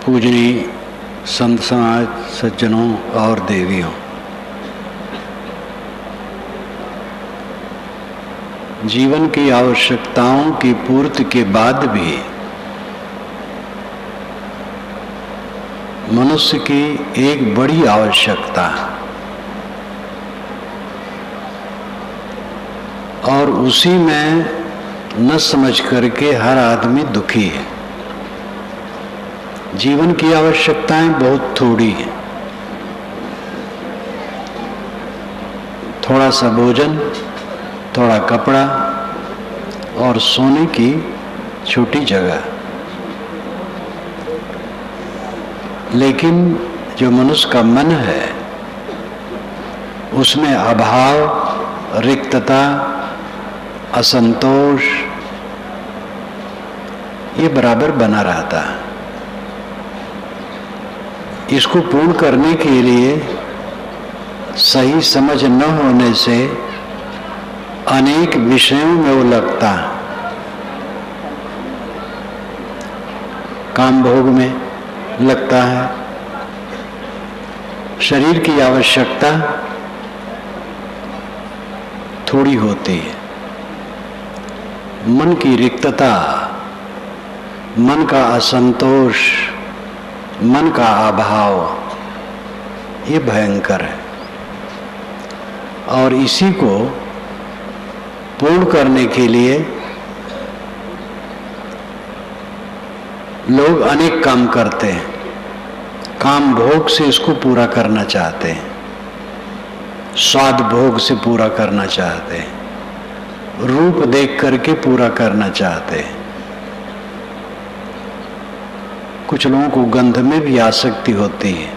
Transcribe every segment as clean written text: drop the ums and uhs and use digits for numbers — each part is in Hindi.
पूजनीय संत समाज, सज्जनों और देवियों, जीवन की आवश्यकताओं की पूर्ति के बाद भी मनुष्य की एक बड़ी आवश्यकता और उसी में न समझ करके हर आदमी दुखी है। जीवन की आवश्यकताएं बहुत थोड़ी हैं। थोड़ा सा भोजन, थोड़ा कपड़ा और सोने की छोटी जगह। लेकिन जो मनुष्य का मन है उसमें अभाव, रिक्तता, असंतोष ये बराबर बना रहता है। इसको पूर्ण करने के लिए सही समझ न होने से अनेक विषयों में वो लगता है। काम भोग में लगता है, शरीर की आवश्यकता थोड़ी होती है, मन की रिक्तता, मन का असंतोष, मन का अभाव ये भयंकर है। और इसी को पूर्ण करने के लिए लोग अनेक काम करते हैं। काम भोग से इसको पूरा करना चाहते हैं, स्वाद भोग से पूरा करना चाहते हैं, रूप देख करके पूरा करना चाहते हैं। कुछ लोगों को गंध में भी आसक्ति होती है।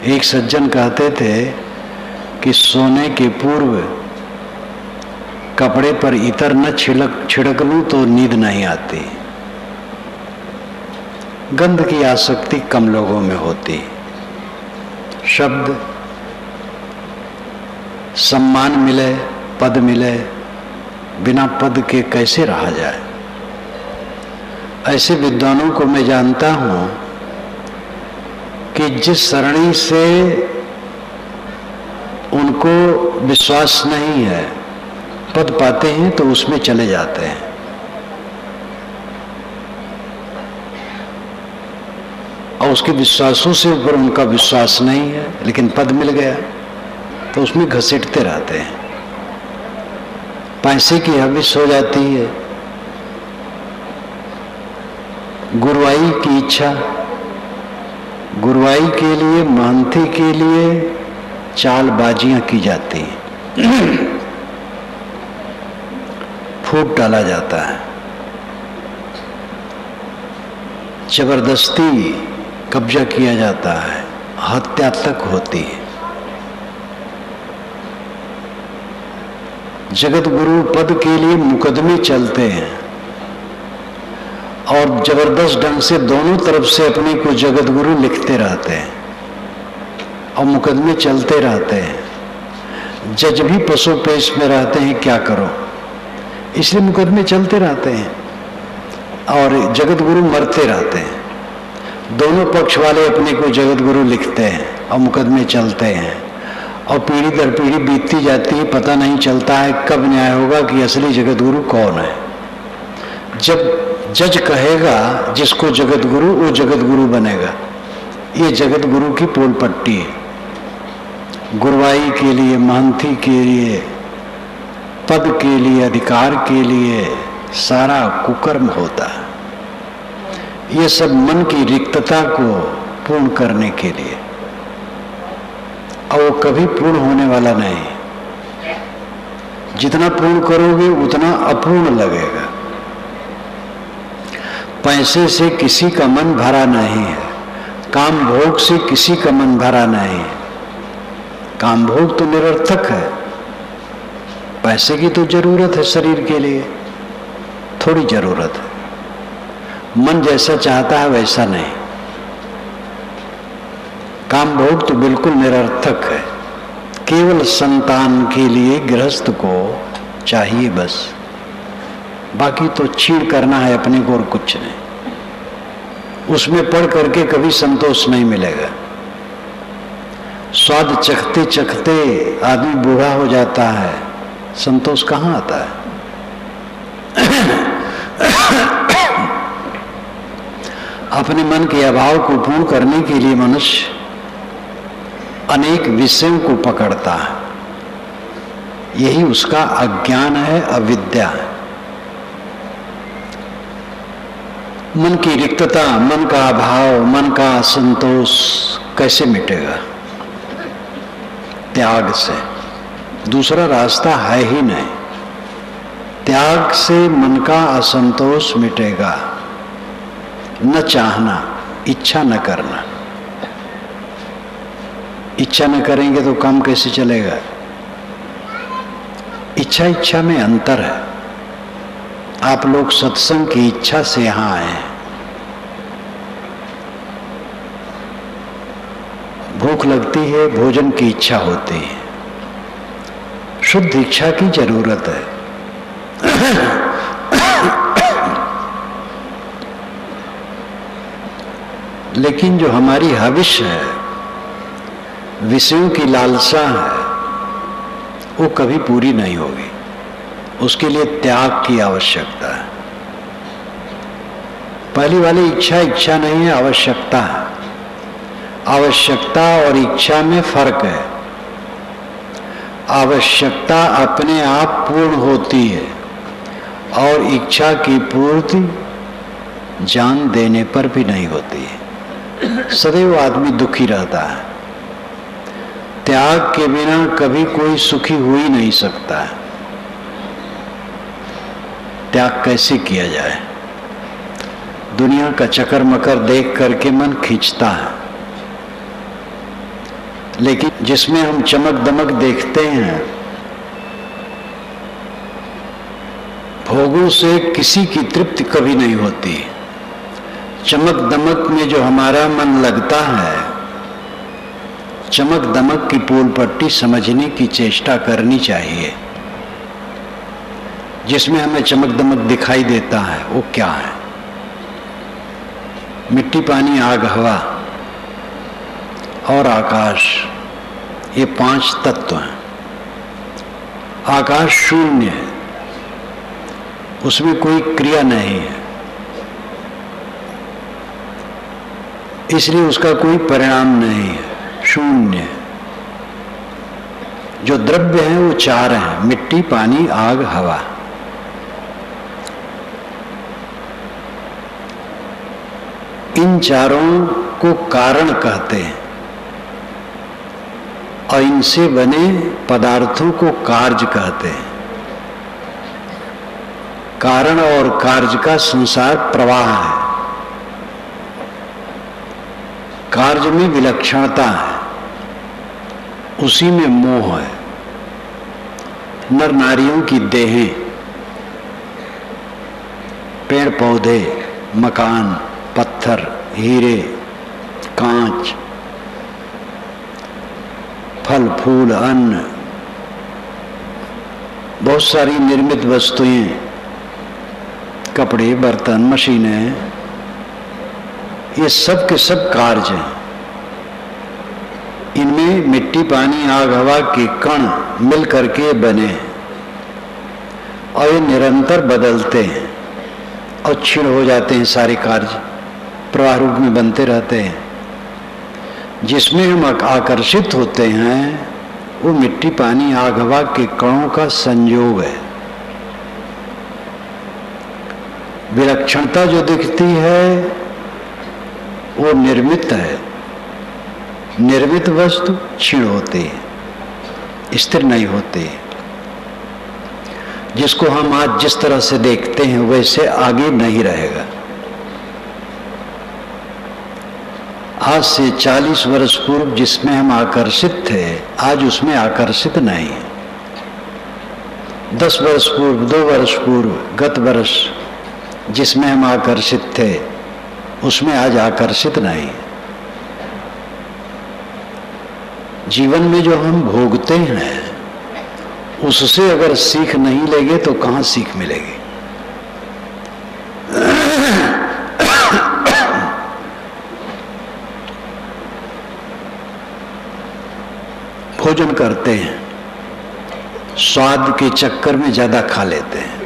एक सज्जन कहते थे कि सोने के पूर्व कपड़े पर इतर न छिड़क लूं तो नींद नहीं आती। गंध की आसक्ति कम लोगों में होती। शब्द, सम्मान मिले, पद मिले, बिना पद के कैसे रहा जाए। ऐसे विद्वानों को मैं जानता हूं कि जिस सरणी से उनको विश्वास नहीं है, पद पाते हैं तो उसमें चले जाते हैं। और उसके विश्वासों से ऊपर उनका विश्वास नहीं है, लेकिन पद मिल गया तो उसमें घसीटते रहते हैं। पैसे की हविस हो जाती है, गुरुवाई की इच्छा, गुरुवाई के लिए, महंती के लिए चालबाजियां की जाती हैं, फूट डाला जाता है, जबरदस्ती कब्जा किया जाता है, हत्या तक होती है। जगत गुरु पद के लिए मुकदमे चलते हैं और जबरदस्त ढंग से दोनों तरफ से अपने को जगत गुरु लिखते रहते हैं और मुकदमे चलते रहते हैं। जज भी पसोपेश में रहते हैं, क्या करो, इसलिए मुकदमे चलते रहते हैं और जगत गुरु मरते रहते हैं। दोनों पक्ष वाले अपने को जगत गुरु लिखते हैं और मुकदमे चलते हैं और पीढ़ी दर पीढ़ी बीतती जाती है। पता नहीं चलता है कब न्याय होगा कि असली जगत गुरु कौन है। जब जज कहेगा जिसको जगत गुरु, वो जगत गुरु बनेगा। ये जगत गुरु की पोल पट्टी है। गुरुवाई के लिए, महंती के लिए, पद के लिए, अधिकार के लिए सारा कुकर्म होता है। ये सब मन की रिक्तता को पूर्ण करने के लिए, और वो कभी पूर्ण होने वाला नहीं। जितना पूर्ण करोगे उतना अपूर्ण लगेगा। पैसे से किसी का मन भरा नहीं है, काम भोग से किसी का मन भरा नहीं है। काम भोग तो निरर्थक है, पैसे की तो जरूरत है शरीर के लिए, थोड़ी जरूरत है। मन जैसा चाहता है वैसा नहीं। काम भोग तो बिल्कुल निरर्थक है, केवल संतान के लिए गृहस्थ को चाहिए बस। बाकी तो छीण करना है अपने को और कुछ नहीं। उसमें पढ़ करके कभी संतोष नहीं मिलेगा। स्वाद चखते चखते आदमी बूढ़ा हो जाता है, संतोष कहाँ आता है? अपने मन के अभाव को पूर्ण करने के लिए मनुष्य अनेक विषयों को पकड़ता है। यही उसका अज्ञान है, अविद्या है। मन की रिक्तता, मन का अभाव, मन का असंतोष कैसे मिटेगा? त्याग से। दूसरा रास्ता है ही नहीं। त्याग से मन का असंतोष मिटेगा। न चाहना, इच्छा न करना। इच्छा न करेंगे तो काम कैसे चलेगा? इच्छा में अंतर है। आप लोग सत्संग की इच्छा से यहां आए हैं। भूख लगती है, भोजन की इच्छा होती है, शुद्ध इच्छा की जरूरत है। लेकिन जो हमारी हविष्य है, विषयों की लालसा है, वो कभी पूरी नहीं होगी। उसके लिए त्याग की आवश्यकता है। पहली वाली इच्छा नहीं है, आवश्यकता है। आवश्यकता और इच्छा में फर्क है। आवश्यकता अपने आप पूर्ण होती है और इच्छा की पूर्ति जान देने पर भी नहीं होती है। सदैव आदमी दुखी रहता है। त्याग के बिना कभी कोई सुखी हो ही नहीं सकता है। त्याग कैसे किया जाए? दुनिया का चक्कर मकर देख करके मन खींचता है, लेकिन जिसमें हम चमक दमक देखते हैं, भोगों से किसी की तृप्ति कभी नहीं होती। चमक दमक में जो हमारा मन लगता है, चमक दमक की पूल पट्टी समझने की चेष्टा करनी चाहिए। जिसमें हमें चमक दमक दिखाई देता है वो क्या है? मिट्टी, पानी, आग, हवा और आकाश, ये 5 तत्व हैं। आकाश शून्य है, उसमें कोई क्रिया नहीं है, इसलिए उसका कोई परिणाम नहीं है, शून्य है। जो द्रव्य हैं वो 4 हैं, मिट्टी, पानी, आग, हवा। इन चारों को कारण कहते हैं और इनसे बने पदार्थों को कार्य कहते हैं। कारण और कार्य का संसार प्रवाह है। कार्य में विलक्षणता है, उसी में मोह है। नर नारियों की देहें, पेड़ पौधे, मकान, पत्थर, हीरे, कांच, फल फूल, अन्न, बहुत सारी निर्मित वस्तुएं, कपड़े, बर्तन, मशीनें, ये सब के सब कार्य हैं। इनमें मिट्टी, पानी, आग, हवा के कण मिल करके बने और ये निरंतर बदलते हैं और क्षीण हो जाते हैं। सारे कार्य प्रवाह रूप में बनते रहते हैं। जिसमें हम आकर्षित होते हैं वो मिट्टी, पानी, आग, हवा के कणों का संयोग है। विलक्षणता जो दिखती है वो निर्मित है। निर्मित वस्तु क्षीण होती है, स्थिर नहीं होती। जिसको हम आज जिस तरह से देखते हैं वैसे आगे नहीं रहेगा। आज से 40 वर्ष पूर्व जिसमें हम आकर्षित थे, आज उसमें आकर्षित नहीं है। 10 वर्ष पूर्व, 2 वर्ष पूर्व, गत वर्ष जिसमें हम आकर्षित थे उसमें आज आकर्षित नहीं। जीवन में जो हम भोगते हैं उससे अगर सीख नहीं लेंगे तो कहाँ सीख मिलेगी? करते हैं, स्वाद के चक्कर में ज्यादा खा लेते हैं,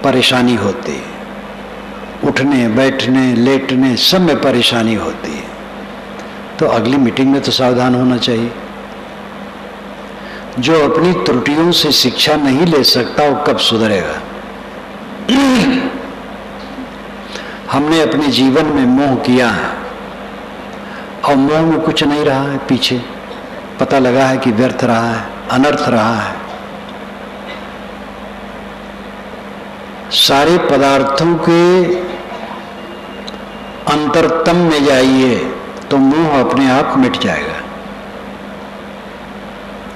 परेशानी होती है, उठने बैठने लेटने सब में परेशानी होती है। तो अगली मीटिंग में तो सावधान होना चाहिए। जो अपनी त्रुटियों से शिक्षा नहीं ले सकता वो कब सुधरेगा? हमने अपने जीवन में मोह किया है और मोह में कुछ नहीं रहा है, पीछे पता लगा है कि व्यर्थ रहा है, अनर्थ रहा है। सारे पदार्थों के अंतरतम में जाइए तो मोह अपने आप मिट जाएगा।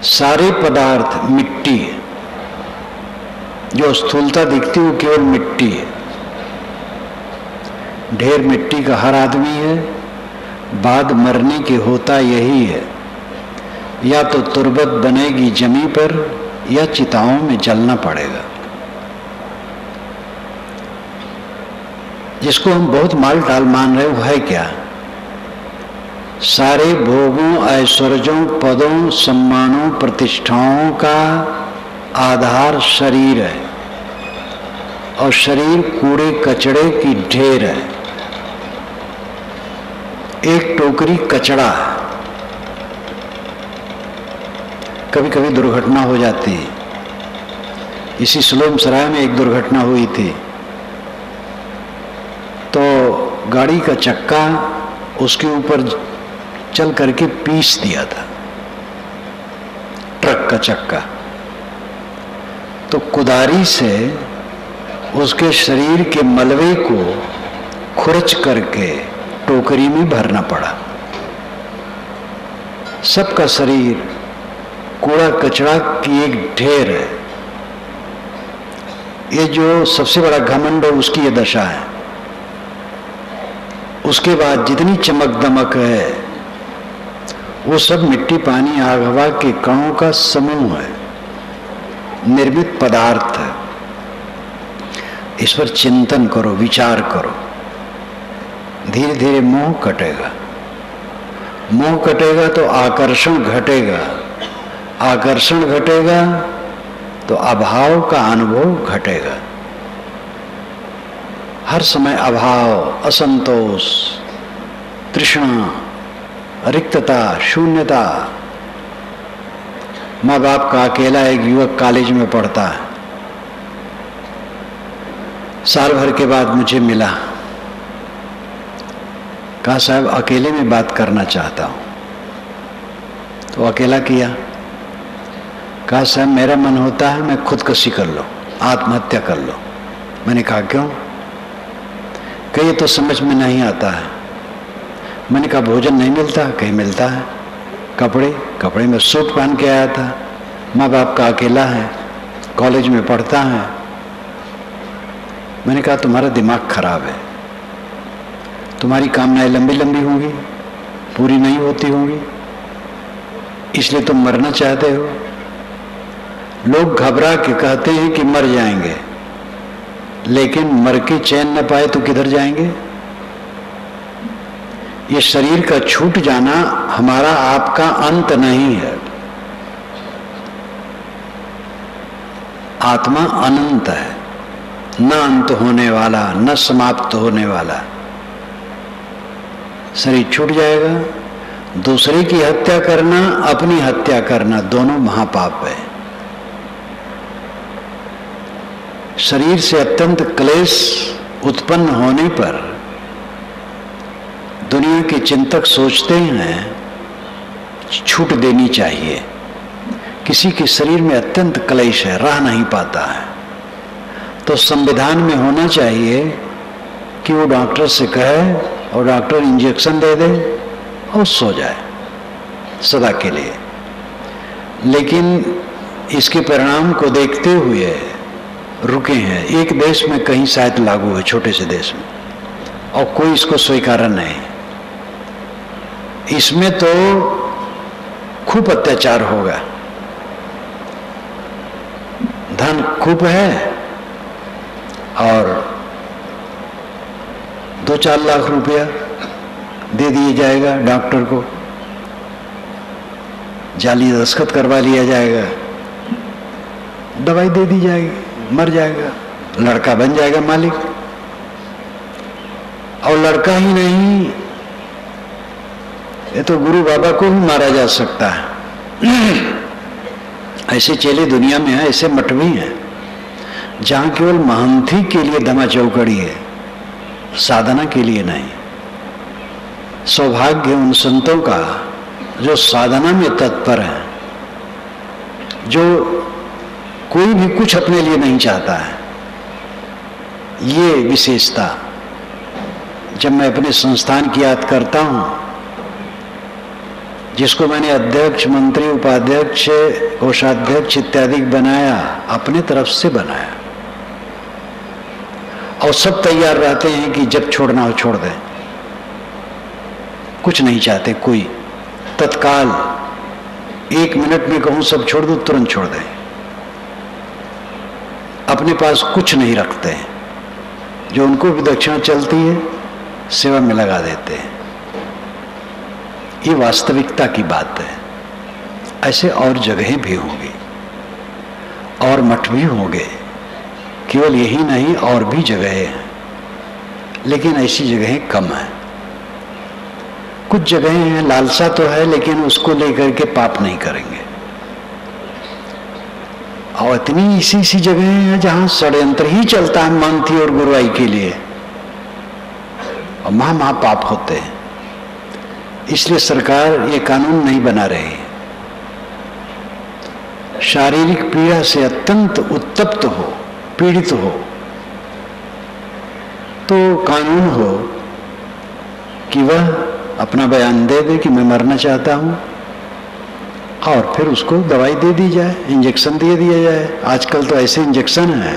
सारे पदार्थ मिट्टी है, जो स्थूलता दिखती है वो केवल मिट्टी है। ढेर मिट्टी का हर आदमी है, बाद मरने के होता यही है, या तो तुरबत बनेगी जमी पर या चिताओं में जलना पड़ेगा। जिसको हम बहुत माल टाल मान रहे वो है क्या? सारे भोगों, ऐश्वर्यों, पदों, सम्मानों, प्रतिष्ठाओं का आधार शरीर है और शरीर कूड़े कचड़े की ढेर है। एक टोकरी कचड़ा है। कभी कभी दुर्घटना हो जाती है। इसी सुलम सराय में एक दुर्घटना हुई थी, तो गाड़ी का चक्का उसके ऊपर चल करके पीस दिया था, ट्रक का चक्का। तो कुदारी से उसके शरीर के मलबे को खुरच करके टोकरी में भरना पड़ा। सबका शरीर कूड़ा कचरा की एक ढेर है। ये जो सबसे बड़ा घमंड है उसकी ये दशा है। उसके बाद जितनी चमक दमक है वो सब मिट्टी पानी आग हवा के कणों का समूह है, निर्मित पदार्थ है। इस पर चिंतन करो, विचार करो, धीरे धीरे मोह कटेगा। मोह कटेगा तो आकर्षण घटेगा, आकर्षण घटेगा तो अभाव का अनुभव घटेगा। हर समय अभाव, असंतोष, तृष्णा, रिक्तता, शून्यता। माँ बाप का अकेला एक युवक कॉलेज में पढ़ता है। साल भर के बाद मुझे मिला, कहा साहब अकेले में बात करना चाहता हूं। तो अकेला किया। कहा साहब मेरा मन होता है मैं खुदकुशी कर लो, आत्महत्या कर लो। मैंने कहा क्यों? कहीं तो समझ में नहीं आता है। मैंने कहा भोजन नहीं मिलता? कहीं मिलता है। कपड़े में सूट पहन के आया था। माँ बाप का अकेला है, कॉलेज में पढ़ता है। मैंने कहा तुम्हारा दिमाग खराब है, तुम्हारी कामनाएं लंबी लंबी होंगी, पूरी नहीं होती होंगी, इसलिए तुम मरना चाहते हो। लोग घबरा के कहते हैं कि मर जाएंगे, लेकिन मर के चैन न पाए तो किधर जाएंगे? ये शरीर का छूट जाना हमारा आपका अंत नहीं है। आत्मा अनंत है, न अंत होने वाला, न समाप्त होने वाला। शरीर छूट जाएगा। दूसरे की हत्या करना, अपनी हत्या करना, दोनों महापाप है। शरीर से अत्यंत क्लेश उत्पन्न होने पर दुनिया के चिंतक सोचते हैं छूट देनी चाहिए। किसी के शरीर में अत्यंत क्लेश है, रह नहीं पाता है, तो संविधान में होना चाहिए कि वो डॉक्टर से कहे और डॉक्टर इंजेक्शन दे दे और सो जाए सदा के लिए। लेकिन इसके परिणाम को देखते हुए रुके हैं। एक देश में कहीं शायद लागू है, छोटे से देश में, और कोई इसको स्वीकार नहीं। इसमें तो खूब अत्याचार होगा। धन खूब है और 2-4 लाख रुपया दे दिया जाएगा डॉक्टर को। जाली दस्तखत करवा लिया जाएगा, दवाई दे दी जाएगी, मर जाएगा, लड़का बन जाएगा मालिक। और लड़का ही नहीं, ये तो गुरु बाबा को भी मारा जा सकता है। ऐसे चेले दुनिया में हैं, ऐसे मठ भी हैं जहां केवल महंती के लिए धमा चौकड़ी है, साधना के लिए नहीं। सौभाग्य उन संतों का जो साधना में तत्पर है, जो कोई भी कुछ अपने लिए नहीं चाहता है। ये विशेषता जब मैं अपने संस्थान की याद करता हूं, जिसको मैंने अध्यक्ष, मंत्री, उपाध्यक्ष, कोषाध्यक्ष इत्यादि बनाया, अपने तरफ से बनाया, और सब तैयार रहते हैं कि जब छोड़ना हो छोड़ दें, कुछ नहीं चाहते कोई, तत्काल 1 मिनट में कहूं सब छोड़ दो तुरंत छोड़ दें, अपने पास कुछ नहीं रखते हैं, जो उनको भी दक्षिणा चलती है सेवा में लगा देते हैं। ये वास्तविकता की बात है। ऐसे और जगहें भी होंगी और मठ भी होंगे, केवल यही नहीं और भी जगहें हैं, लेकिन ऐसी जगहें कम हैं। कुछ जगहें हैं लालसा तो है, लेकिन उसको लेकर के पाप नहीं करेंगे। और इतनी इसी जगहें हैं जहां षड्यंत्र ही चलता है मानती और गुरुआई के लिए, और महा पाप होते हैं। इसलिए सरकार ये कानून नहीं बना रही। शारीरिक पीड़ा से अत्यंत उत्तप्त हो, पीड़ित हो, तो कानून हो कि वह अपना बयान दे दे कि मैं मरना चाहता हूं, और फिर उसको दवाई दे दी जाए, इंजेक्शन दे दिया जाए। आजकल तो ऐसे इंजेक्शन है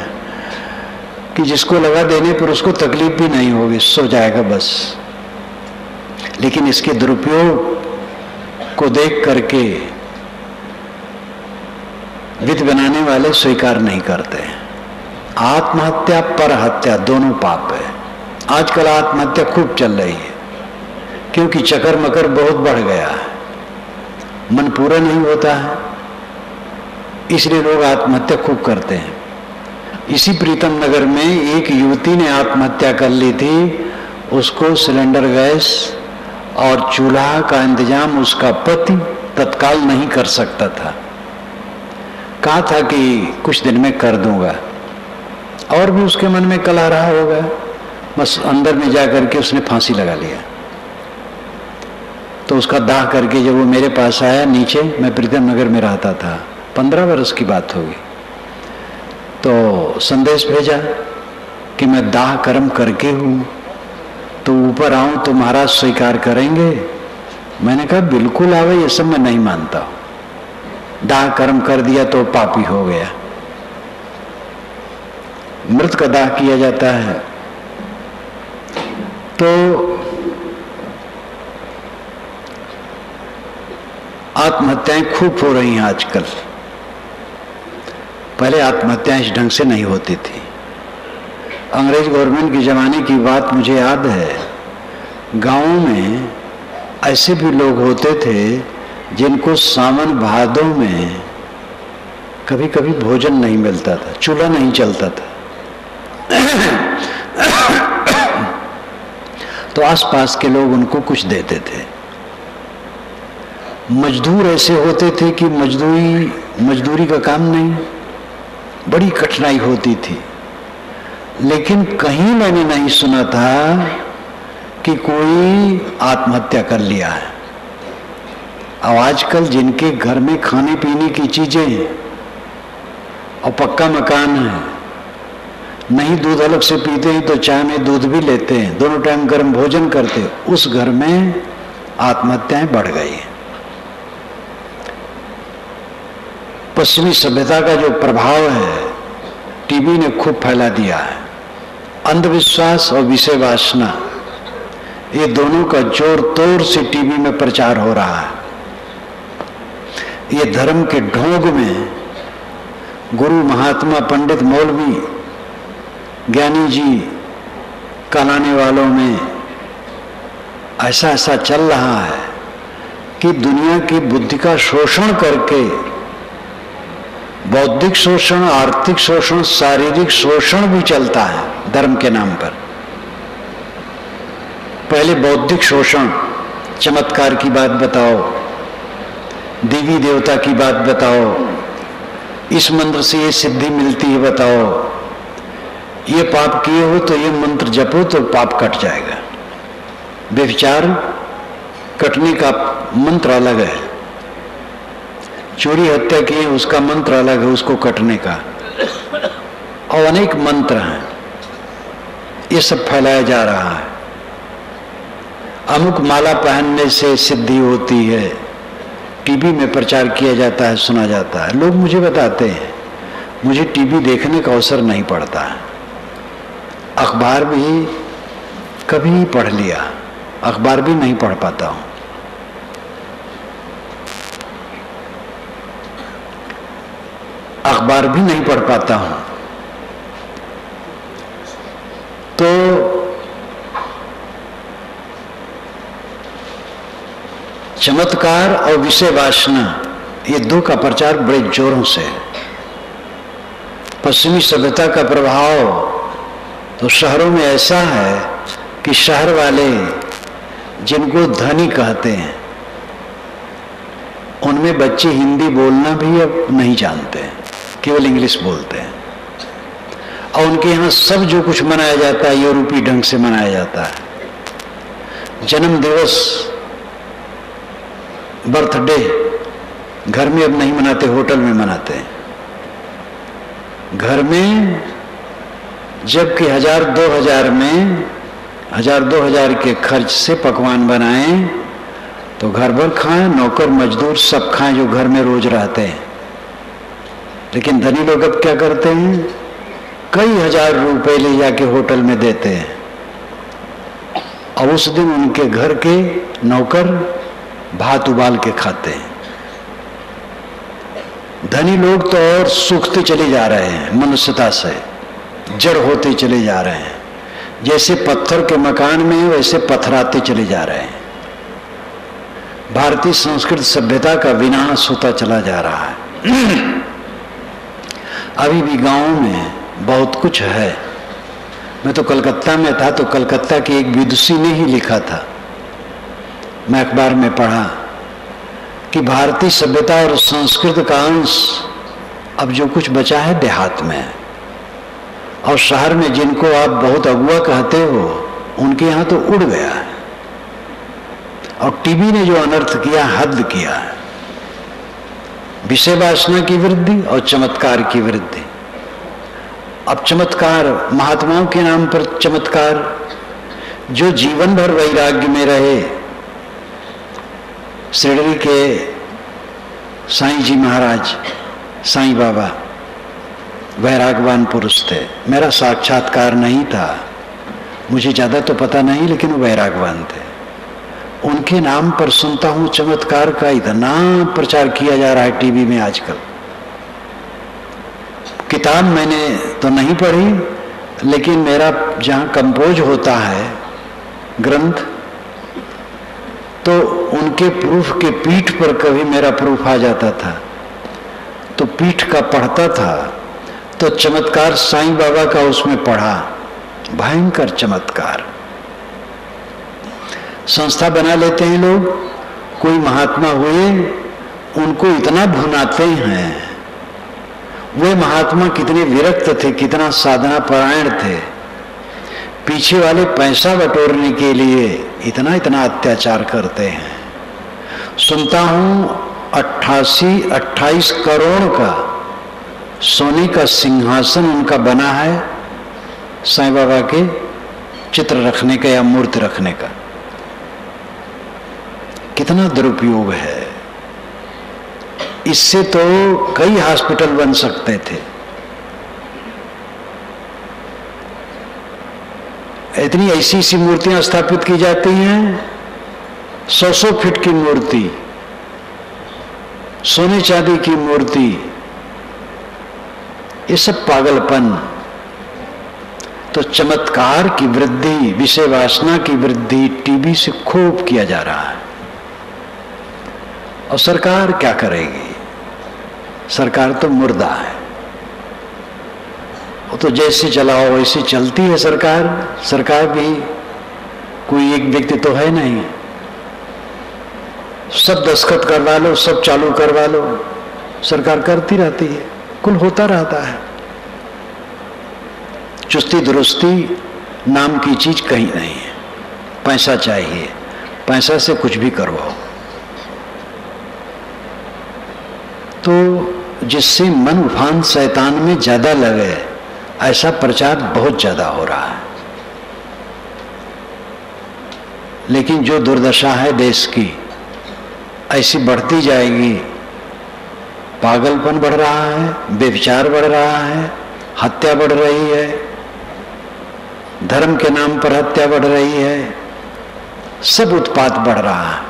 कि जिसको लगा देने पर उसको तकलीफ भी नहीं होगी, सो जाएगा बस। लेकिन इसके दुरुपयोग को देख करके विध बनाने वाले स्वीकार नहीं करते। आत्महत्या पर हत्या दोनों पाप है। आजकल आत्महत्या खूब चल रही है, क्योंकि चक्कर मकर बहुत बढ़ गया है, मन पूरा नहीं होता है, इसलिए लोग आत्महत्या खूब करते हैं। इसी प्रीतम नगर में एक युवती ने आत्महत्या कर ली थी। उसको सिलेंडर गैस और चूल्हा का इंतजाम उसका पति तत्काल नहीं कर सकता था। कहा था कि कुछ दिन में कर दूंगा, और भी उसके मन में कला रहा होगा, बस अंदर में जा करके उसने फांसी लगा लिया। तो उसका दाह करके जब वो मेरे पास आया नीचे, मैं प्रीतम नगर में रहता था, 15 वर्ष की बात होगी, तो संदेश भेजा कि मैं दाह कर्म करके हूं, तो ऊपर आऊं तो महाराज स्वीकार करेंगे। मैंने कहा बिल्कुल आवे, ये सब मैं नहीं मानता हूं। दाह कर्म कर दिया तो पापी हो गया। मृत का दाह किया जाता है। तो आत्महत्याएं खूब हो रही हैं आजकल। पहले आत्महत्याएं इस ढंग से नहीं होती थी। अंग्रेज गवर्नमेंट के जमाने की बात मुझे याद है, गाँव में ऐसे भी लोग होते थे जिनको सावन भादों में कभी कभी भोजन नहीं मिलता था, चूल्हा नहीं चलता था। तो आसपास के लोग उनको कुछ देते थे। मजदूर ऐसे होते थे कि मजदूरी का काम नहीं, बड़ी कठिनाई होती थी। लेकिन कहीं मैंने नहीं सुना था कि कोई आत्महत्या कर लिया है। अब आजकल जिनके घर में खाने पीने की चीजें हैं और पक्का मकान है, नहीं दूध अलग से पीते हैं तो चाय में दूध भी लेते हैं, दोनों टाइम गर्म भोजन करते, उस घर में आत्महत्याएं बढ़ गई। पश्चिमी सभ्यता का जो प्रभाव है टीबी ने खूब फैला दिया है। अंधविश्वास और विषय वासना, ये दोनों का जोर तोड़ से टीबी में प्रचार हो रहा है। ये धर्म के ढोंग में गुरु महात्मा पंडित मौलवी ज्ञानी जी कहलाने वालों में ऐसा चल रहा है कि दुनिया की बुद्धि का शोषण करके, बौद्धिक शोषण, आर्थिक शोषण, शारीरिक शोषण भी चलता है धर्म के नाम पर। पहले बौद्धिक शोषण, चमत्कार की बात बताओ, देवी देवता की बात बताओ, इस मंत्र से ये सिद्धि मिलती है बताओ, ये पाप किए हो तो ये मंत्र जपो तो पाप कट जाएगा। व्यभिचार कटने का मंत्र अलग है, चोरी हत्या किए उसका मंत्र अलग है, उसको कटने का। और अनेक मंत्र हैं, ये सब फैलाया जा रहा है। अमुक माला पहनने से सिद्धि होती है, टीवी में प्रचार किया जाता है, सुना जाता है। लोग मुझे बताते हैं, मुझे टीवी देखने का अवसर नहीं पड़ता है। अखबार भी कभी पढ़ लिया, अखबार भी नहीं पढ़ पाता हूं। अखबार भी नहीं पढ़ पाता हूं। तो चमत्कार और विषय वासना, ये दो का प्रचार बड़े जोरों से है। पश्चिमी सभ्यता का प्रभाव तो शहरों में ऐसा है कि शहर वाले जिनको धनी कहते हैं, उनमें बच्चे हिंदी बोलना भी अब नहीं जानते, केवल इंग्लिश बोलते हैं। और उनके यहाँ सब जो कुछ मनाया जाता है यूरोपीय ढंग से मनाया जाता है। जन्म दिवस, बर्थडे घर में अब नहीं मनाते, होटल में मनाते हैं। घर में जबकि 1000-2000 में 1000-2000 के खर्च से पकवान बनाएं तो घर भर खाएं, नौकर मजदूर सब खाएं जो घर में रोज रहते हैं। लेकिन धनी लोग अब क्या करते हैं, कई हजार रुपए ले जाके होटल में देते हैं और उस दिन उनके घर के नौकर भात उबाल के खाते हैं। धनी लोग तो और सूखते चले जा रहे हैं, मनुष्यता से जड़ होते चले जा रहे हैं। जैसे पत्थर के मकान में वैसे पथराते चले जा रहे हैं। भारतीय संस्कृत सभ्यता का विनाश होता चला जा रहा है। अभी भी गांवों में बहुत कुछ है। मैं तो कलकत्ता में था, तो कलकत्ता की एक विदुषी ने ही लिखा था, मैं अखबार में पढ़ा कि भारतीय सभ्यता और संस्कृत का अंश अब जो कुछ बचा है देहात में है, और शहर में जिनको आप बहुत अगुआ कहते हो उनके यहाँ तो उड़ गया है। और टीवी ने जो अनर्थ किया, हद किया है। विषय वासना की वृद्धि और चमत्कार की वृद्धि। अब चमत्कार, महात्माओं के नाम पर चमत्कार, जो जीवन भर वैराग्य में रहे। शिरडी के साईं जी महाराज, साईं बाबा वैरागवान पुरुष थे। मेरा साक्षात्कार नहीं था, मुझे ज्यादा तो पता नहीं, लेकिन वो वैरागवान थे। उनके नाम पर सुनता हूं चमत्कार का इतना प्रचार किया जा रहा है टीवी में आजकल। किताब मैंने तो नहीं पढ़ी, लेकिन मेरा जहां कंपोज होता है ग्रंथ, तो उनके प्रूफ के पीठ पर कभी मेरा प्रूफ आ जाता था, तो पीठ का पढ़ता था, तो चमत्कार साईं बाबा का उसमें पढ़ा। भयंकर चमत्कार। संस्था बना लेते हैं लोग, कोई महात्मा हुए, उनको इतना भुनाते हैं। वे महात्मा कितने विरक्त थे, कितना साधना परायण थे, पीछे वाले पैसा बटोरने के लिए इतना इतना अत्याचार करते हैं। सुनता हूं 28 करोड़ का सोने का सिंहासन उनका बना है, साईं बाबा के चित्र रखने का या मूर्ति रखने का। कितना दुरुपयोग है। इससे तो कई हॉस्पिटल बन सकते थे। इतनी ऐसी ऐसी मूर्तियां स्थापित की जाती हैं, 100 फीट की मूर्ति, सोने चांदी की मूर्ति, ये सब पागलपन। तो चमत्कार की वृद्धि, विषय वासना की वृद्धि टीवी से खूब किया जा रहा है। और सरकार क्या करेगी? सरकार तो मुर्दा है, वो तो जैसे चलाओ वैसे चलती है सरकार। सरकार भी कोई एक व्यक्ति तो है नहीं, सब दस्तखत करवा लो, सब चालू करवा लो, सरकार करती रहती है, कुल होता रहता है। चुस्ती दुरुस्ती नाम की चीज कहीं नहीं है। पैसा चाहिए, पैसा से कुछ भी करवाओ। तो जिससे मन उफान शैतान में ज्यादा लगे, ऐसा प्रचार बहुत ज्यादा हो रहा है। लेकिन जो दुर्दशा है देश की, ऐसी बढ़ती जाएगी। पागलपन बढ़ रहा है, व्यभिचार बढ़ रहा है, हत्या बढ़ रही है, धर्म के नाम पर हत्या बढ़ रही है, सब उत्पात बढ़ रहा है।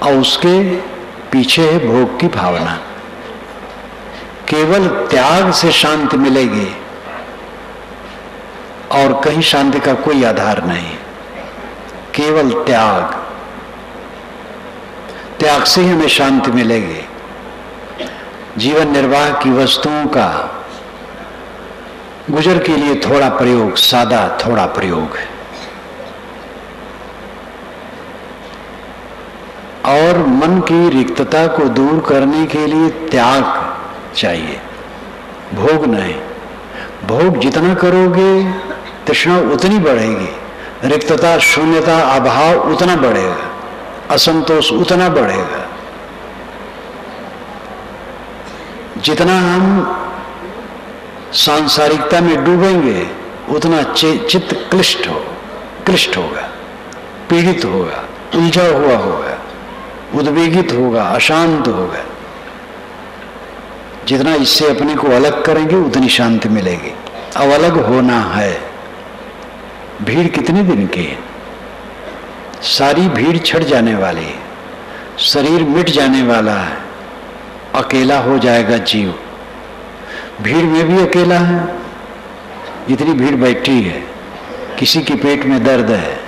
और उसके पीछे है भोग की भावना। केवल त्याग से शांति मिलेगी और कहीं शांति का कोई आधार नहीं। केवल त्याग, त्याग से ही हमें शांति मिलेगी। जीवन निर्वाह की वस्तुओं का गुजर के लिए थोड़ा प्रयोग, सादा थोड़ा प्रयोग है। और मन की रिक्तता को दूर करने के लिए त्याग चाहिए, भोग नहीं। भोग जितना करोगे तृष्णा उतनी बढ़ेगी, रिक्तता, शून्यता, अभाव उतना बढ़ेगा, असंतोष उतना बढ़ेगा। जितना हम सांसारिकता में डूबेंगे उतना चित्त क्लिष्ट होगा, पीड़ित होगा, उलझा हुआ होगा, उद्वेगित होगा, अशांत होगा। जितना इससे अपने को अलग करेंगे उतनी शांति मिलेगी। अब अलग होना है। भीड़ कितने दिन की है? सारी भीड़ छट जाने वाली है, शरीर मिट जाने वाला है, अकेला हो जाएगा जीव। भीड़ में भी अकेला है। इतनी भीड़ बैठी है, किसी के पेट में दर्द है,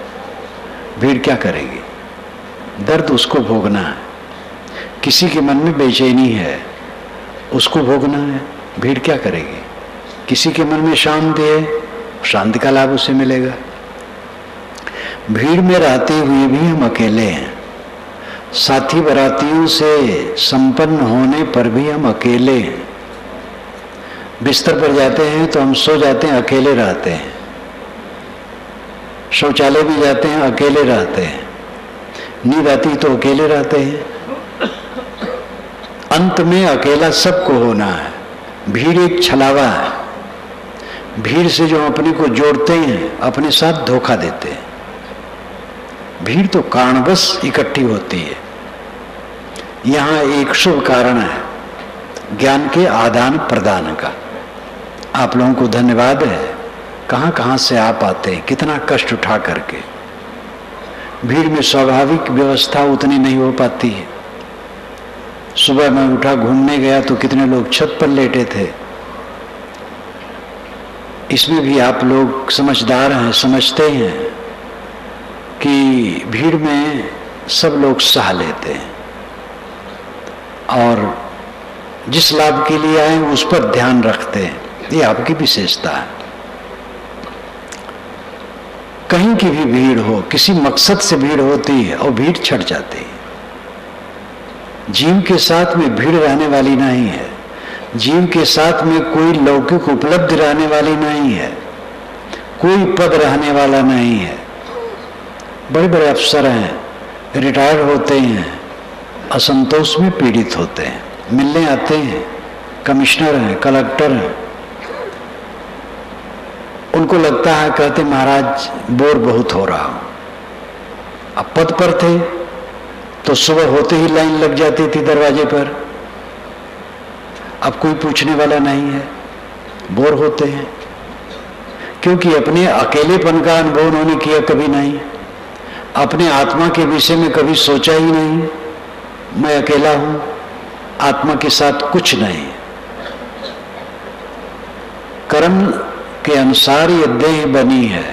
भीड़ क्या करेगी? दर्द उसको भोगना है। किसी के मन में बेचैनी है, उसको भोगना है, भीड़ क्या करेगी? किसी के मन में शांति है, शांति का लाभ उसे मिलेगा। भीड़ में रहते हुए भी हम अकेले हैं। साथी बरातियों से संपन्न होने पर भी हम अकेले हैं। बिस्तर पर जाते हैं तो हम सो जाते हैं, अकेले रहते हैं। शौचालय में जाते हैं, अकेले रहते हैं। नींद आती तो अकेले रहते हैं। अंत में अकेला सबको होना है। भीड़ एक छलावा है। भीड़ से जो अपने को जोड़ते हैं, अपने साथ धोखा देते हैं। भीड़ तो कारणवश इकट्ठी होती है। यहां एक शुभ कारण है, ज्ञान के आदान प्रदान का। आप लोगों को धन्यवाद है, कहां कहां से आप आते हैं, कितना कष्ट उठा करके। भीड़ में स्वाभाविक व्यवस्था उतनी नहीं हो पाती है। सुबह मैं उठा, घूमने गया तो कितने लोग छत पर लेटे थे। इसमें भी आप लोग समझदार हैं, समझते हैं कि भीड़ में सब लोग सह लेते हैं और जिस लाभ के लिए आए उस पर ध्यान रखते हैं। ये आपकी विशेषता है। कहीं की भी भीड़ हो, किसी मकसद से भीड़ होती है और भीड़ छट जाती है। जीव के साथ में भीड़ रहने वाली नहीं है। जीव के साथ में कोई लौकिक उपलब्धि रहने वाली नहीं है, कोई पद रहने वाला नहीं है। बड़े बड़े अफसर हैं, रिटायर होते हैं, असंतोष में पीड़ित होते हैं, मिलने आते हैं। कमिश्नर हैं, कलेक्टर हैं, उनको लगता है, कहते महाराज बोर बहुत हो रहा हूं। अब पद पर थे तो सुबह होते ही लाइन लग जाती थी दरवाजे पर। अब कोई पूछने वाला नहीं है, बोर होते हैं, क्योंकि अपने अकेलेपन का अनुभव उन्होंने किया कभी नहीं। अपने आत्मा के विषय में कभी सोचा ही नहीं, मैं अकेला हूं, आत्मा के साथ कुछ नहीं। कर्म के अनुसार ये देह बनी है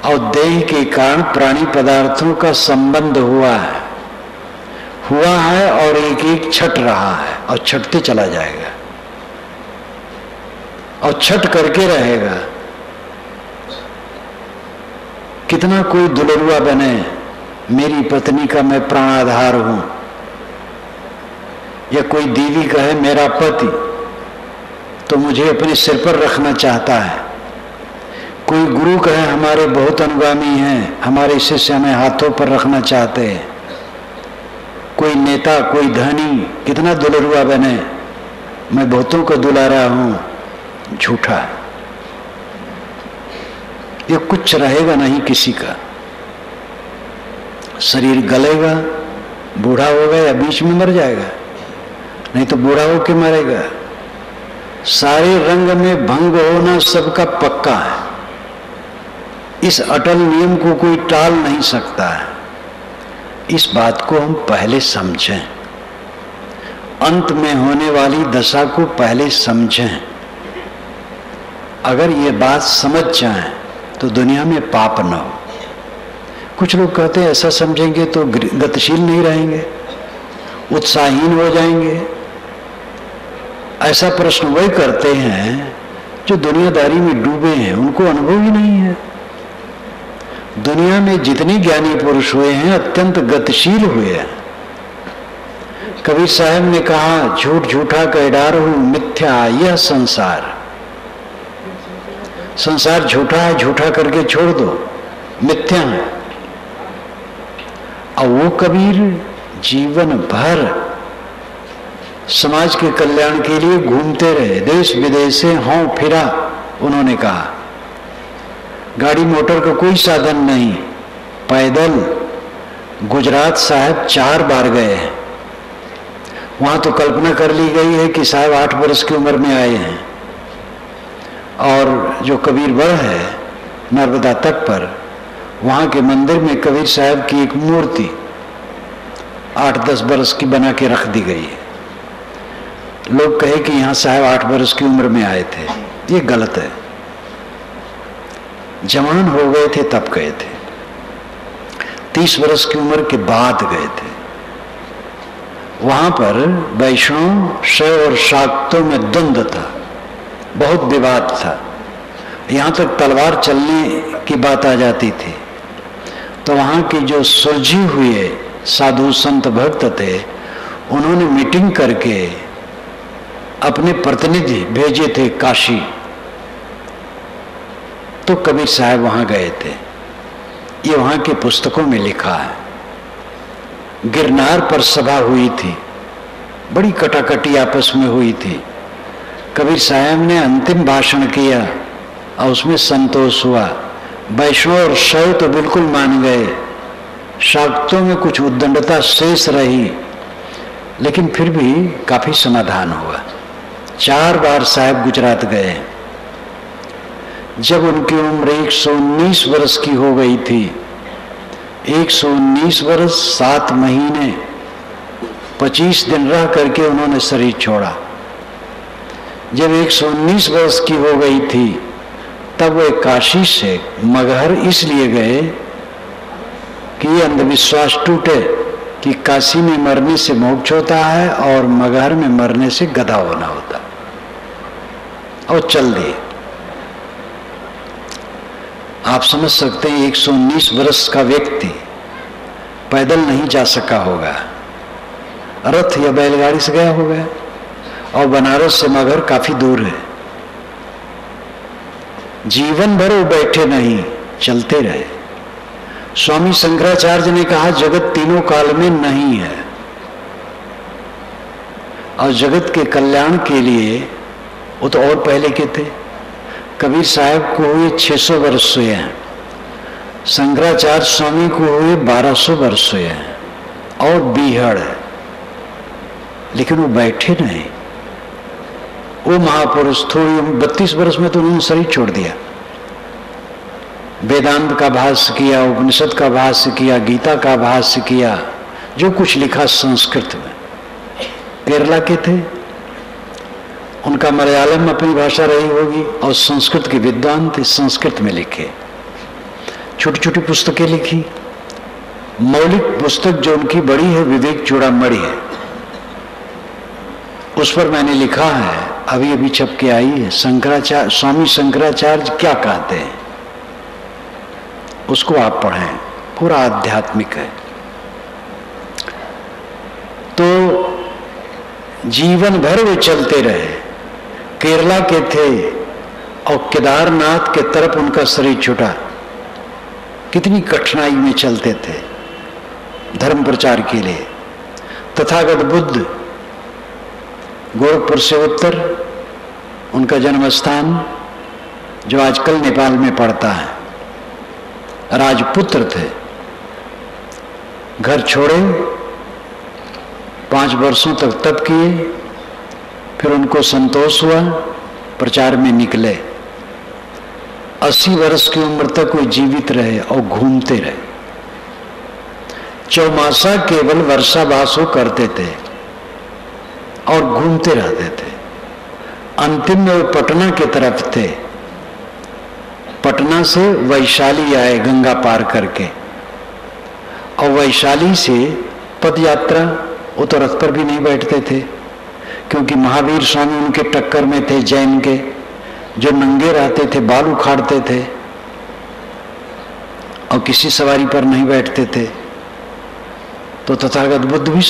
और देह के कारण प्राणी पदार्थों का संबंध हुआ है। हुआ है और एक एक छट रहा है और छटते चला जाएगा और छट करके रहेगा। कितना कोई दुलरुआ बने, मेरी पत्नी का मैं प्राणाधार हूं, या कोई दीदी कहे मेरा पति तो मुझे अपने सिर पर रखना चाहता है, कोई गुरु कहे हमारे बहुत अनुगामी हैं, हमारे शिष्य हमें हाथों पर रखना चाहते हैं, कोई नेता कोई धनी कितना दुलरुआ बने, मैं बहुतों को दुला रहा हूं, झूठा है। ये कुछ रहेगा नहीं किसी का, शरीर गलेगा, बूढ़ा होगा या बीच में मर जाएगा, नहीं तो बूढ़ा होके मरेगा। सारे रंग में भंग होना सबका पक्का है, इस अटल नियम को कोई टाल नहीं सकता है। इस बात को हम पहले समझें, अंत में होने वाली दशा को पहले समझें। अगर ये बात समझ जाएं तो दुनिया में पाप न हो। कुछ लोग कहते हैं ऐसा समझेंगे तो गतिशील नहीं रहेंगे, उत्साहहीन हो जाएंगे। ऐसा प्रश्न वही करते हैं जो दुनियादारी में डूबे हैं, उनको अनुभव ही नहीं है। दुनिया में जितने ज्ञानी पुरुष हुए हैं अत्यंत गतिशील हुए हैं। कबीर साहब ने कहा, झूठ झूठा कह डारहु मिथ्या यह संसार। संसार झूठा है, झूठा करके छोड़ दो, मिथ्या है। और वो कबीर जीवन भर समाज के कल्याण के लिए घूमते रहे, देश विदेश से हों फिरा। उन्होंने कहा गाड़ी मोटर का कोई साधन नहीं, पैदल गुजरात साहब 4 बार गए हैं। वहां तो कल्पना कर ली गई है कि साहब 8 वर्ष की उम्र में आए हैं। और जो कबीरवड़ है नर्मदा तट पर, वहां के मंदिर में कबीर साहब की एक मूर्ति 8-10 वर्ष की बना के रख दी गई है। लोग कहे कि यहां साहब 8 वर्ष की उम्र में आए थे, ये गलत है। जवान हो गए थे तब गए थे, 30 वर्ष की उम्र के बाद गए थे। वहां पर वैष्णव शैव और शाक्तों में द्वंद्व था, बहुत विवाद था, यहां तक तलवार चलने की बात आ जाती थी। तो वहां के जो सुलझे हुए साधु संत भक्त थे, उन्होंने मीटिंग करके अपने प्रतिनिधि भेजे थे काशी। तो कबीर साहब वहां गए थे, ये वहां के पुस्तकों में लिखा है। गिरनार पर सभा हुई थी, बड़ी कटाकटी आपस में हुई थी। कबीर साहब ने अंतिम भाषण किया और उसमें संतोष हुआ। वैष्णव और शैव तो बिल्कुल मान गए, शाक्तों में कुछ उद्दंडता शेष रही, लेकिन फिर भी काफी समाधान हुआ। 4 बार साहब गुजरात गए। जब उनकी उम्र 119 वर्ष की हो गई थी, 119 वर्ष 7 महीने 25 दिन रह करके उन्होंने शरीर छोड़ा। जब 119 वर्ष की हो गई थी, तब वे काशी से मगहर इसलिए गए कि ये अंधविश्वास टूटे कि काशी में मरने से मोक्ष होता है और मगहर में मरने से गधा होना होता, और चल दिए। आप समझ सकते हैं 119 वर्ष का व्यक्ति पैदल नहीं जा सका होगा, रथ या बैलगाड़ी से गया होगा, और बनारस से मगहर काफी दूर है। जीवन भर वो बैठे नहीं, चलते रहे। स्वामी शंकराचार्य ने कहा जगत तीनों काल में नहीं है, और जगत के कल्याण के लिए वो तो और पहले के थे। कबीर साहब को हुए 600 वर्ष हुए हैं, शंकराचार्य स्वामी को हुए 1200 वर्ष हुए हैं, और बीहड़ है, लेकिन वो बैठे नहीं। वो महापुरुष थोड़ी 32 वर्ष में तो उन्होंने शरीर छोड़ दिया। वेदांत का भाष्य किया, उपनिषद का भाष्य किया, गीता का भाष्य किया, जो कुछ लिखा संस्कृत में। केरला के थे, उनका मलयालम में अपनी भाषा रही होगी, और संस्कृत के विद्वान थे, संस्कृत में लिखे। छोटी छोटी पुस्तकें लिखी, मौलिक पुस्तक जो उनकी बड़ी है विवेक चूड़ामणि है, उस पर मैंने लिखा है, अभी अभी छप के आई है, शंकराचार्य, स्वामी शंकराचार्य क्या कहते हैं, उसको आप पढ़ें, पूरा आध्यात्मिक है। तो जीवन भर वे चलते रहे, केरला के थे और केदारनाथ के तरफ उनका शरीर छूटा। कितनी कठिनाई में चलते थे धर्म प्रचार के लिए। तथागत बुद्ध गोरखपुर से उत्तर, उनका जन्म स्थान जो आजकल नेपाल में पड़ता है, राजपुत्र थे। घर छोड़े, 5 वर्षों तक तप किए, फिर उनको संतोष हुआ, प्रचार में निकले। 80 वर्ष की उम्र तक वो जीवित रहे और घूमते रहे। चौमासा केवल वर्षावासो करते थे और घूमते रहते थे। अंतिम में वो पटना की तरफ थे। पटना से वैशाली आए गंगा पार करके, और वैशाली से पद यात्रा, वो तो रथ पर भी नहीं बैठते थे क्योंकि महावीर स्वामी उनके टक्कर में थे, जैन के, जो नंगे रहते थे, बाल उखाड़ते थे और किसी सवारी पर नहीं बैठते थे। तो तथागत बुद्ध भी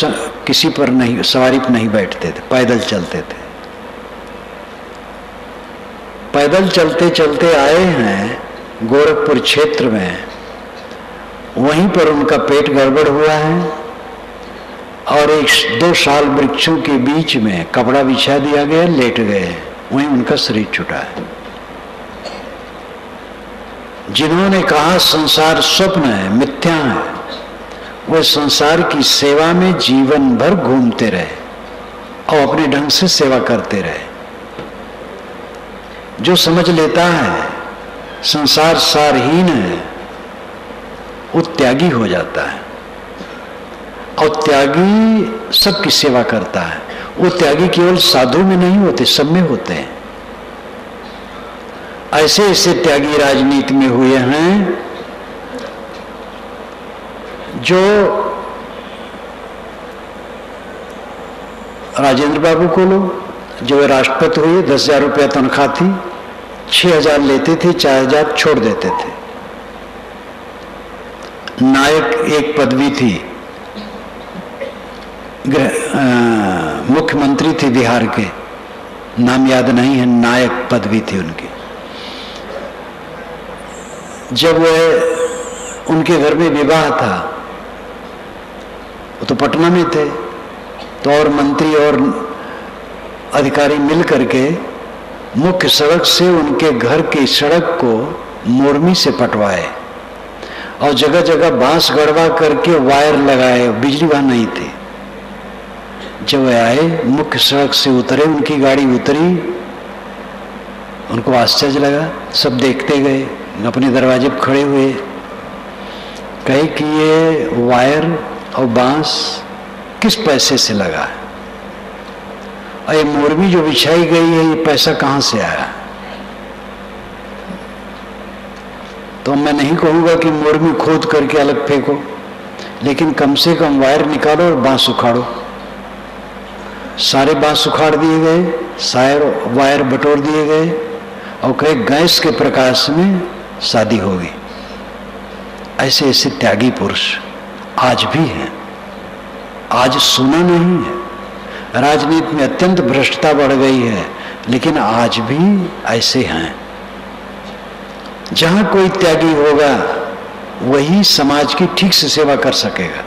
किसी पर नहीं, सवारी पर नहीं बैठते थे, पैदल चलते थे। पैदल चलते चलते आए हैं गोरखपुर क्षेत्र में, वहीं पर उनका पेट गड़बड़ हुआ है और 1-2 साल वृक्षों के बीच में कपड़ा बिछा दिया गया, लेट गए, वहीं उनका शरीर छूटा है। जिन्होंने कहा संसार स्वप्न है, मिथ्या है, वो संसार की सेवा में जीवन भर घूमते रहे और अपने ढंग से सेवा करते रहे। जो समझ लेता है संसार सारहीन है, वो त्यागी हो जाता है, और त्यागी सबकी सेवा करता है। वो त्यागी केवल साधु में नहीं होते, सब में होते हैं। ऐसे ऐसे त्यागी राजनीति में हुए हैं जो राजेंद्र बाबू को लो, जो राष्ट्रपति हुए, 10,000 रुपया तनख्वाह थी, 6,000 लेते थे, 4,000 छोड़ देते थे। नायक एक पदवी थी, मुख्यमंत्री थे बिहार के, नाम याद नहीं है, नायक पदवी थी उनकी। जब वह उनके घर में विवाह था, वो तो पटना में थे, तो और मंत्री और अधिकारी मिल करके मुख्य सड़क से उनके घर की सड़क को मोरमी से पटवाए और जगह जगह बांस गड़वा करके वायर लगाए, बिजली वहां नहीं थी। जब आए, मुख्य सड़क से उतरे, उनकी गाड़ी उतरी, उनको आश्चर्य लगा, सब देखते गए, अपने दरवाजे पर खड़े हुए, कहे कि ये वायर और बांस किस पैसे से लगा है, और ये मोरमी जो बिछाई गई है, ये पैसा कहां से आया? तो मैं नहीं कहूंगा कि मोरमी खोद करके अलग फेंको, लेकिन कम से कम वायर निकालो और बांस उखाड़ो। सारे बांस उखाड़ दिए गए, सारे वायर बटोर दिए गए, और कहे गैस के प्रकाश में शादी होगी। ऐसे ऐसे त्यागी पुरुष आज भी हैं। आज सुना नहीं है, राजनीति में अत्यंत भ्रष्टता बढ़ गई है, लेकिन आज भी ऐसे हैं। जहां कोई त्यागी होगा वही समाज की ठीक से सेवा कर सकेगा।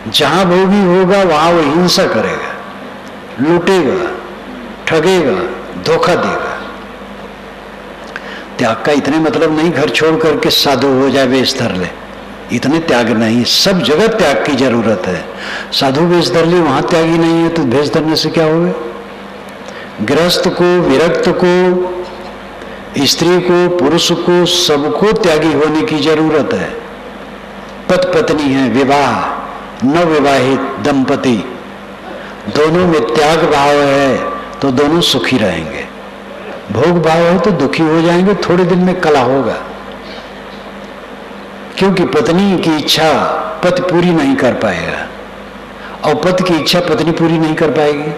जहां भोगी होगा वहां वो हिंसा करेगा, लूटेगा, ठगेगा, धोखा देगा। त्याग का इतने मतलब नहीं घर छोड़ करके साधु हो जाए, वेश धर ले, इतने त्याग नहीं। सब जगह त्याग की जरूरत है। साधु वेश धर ले, वहां त्यागी नहीं है तो वेश धरने से क्या होगा? गृहस्थ को, विरक्त को, स्त्री को, पुरुष को, सबको त्यागी होने की जरूरत है। पति पत्नी है, विवाह, नवविवाहित दंपति, दोनों में त्याग भाव है तो दोनों सुखी रहेंगे। भोग भाव है तो दुखी हो जाएंगे, थोड़े दिन में कला होगा। क्योंकि पत्नी की इच्छा पति पूरी नहीं कर पाएगा और पति की इच्छा पत्नी पूरी नहीं कर पाएगी।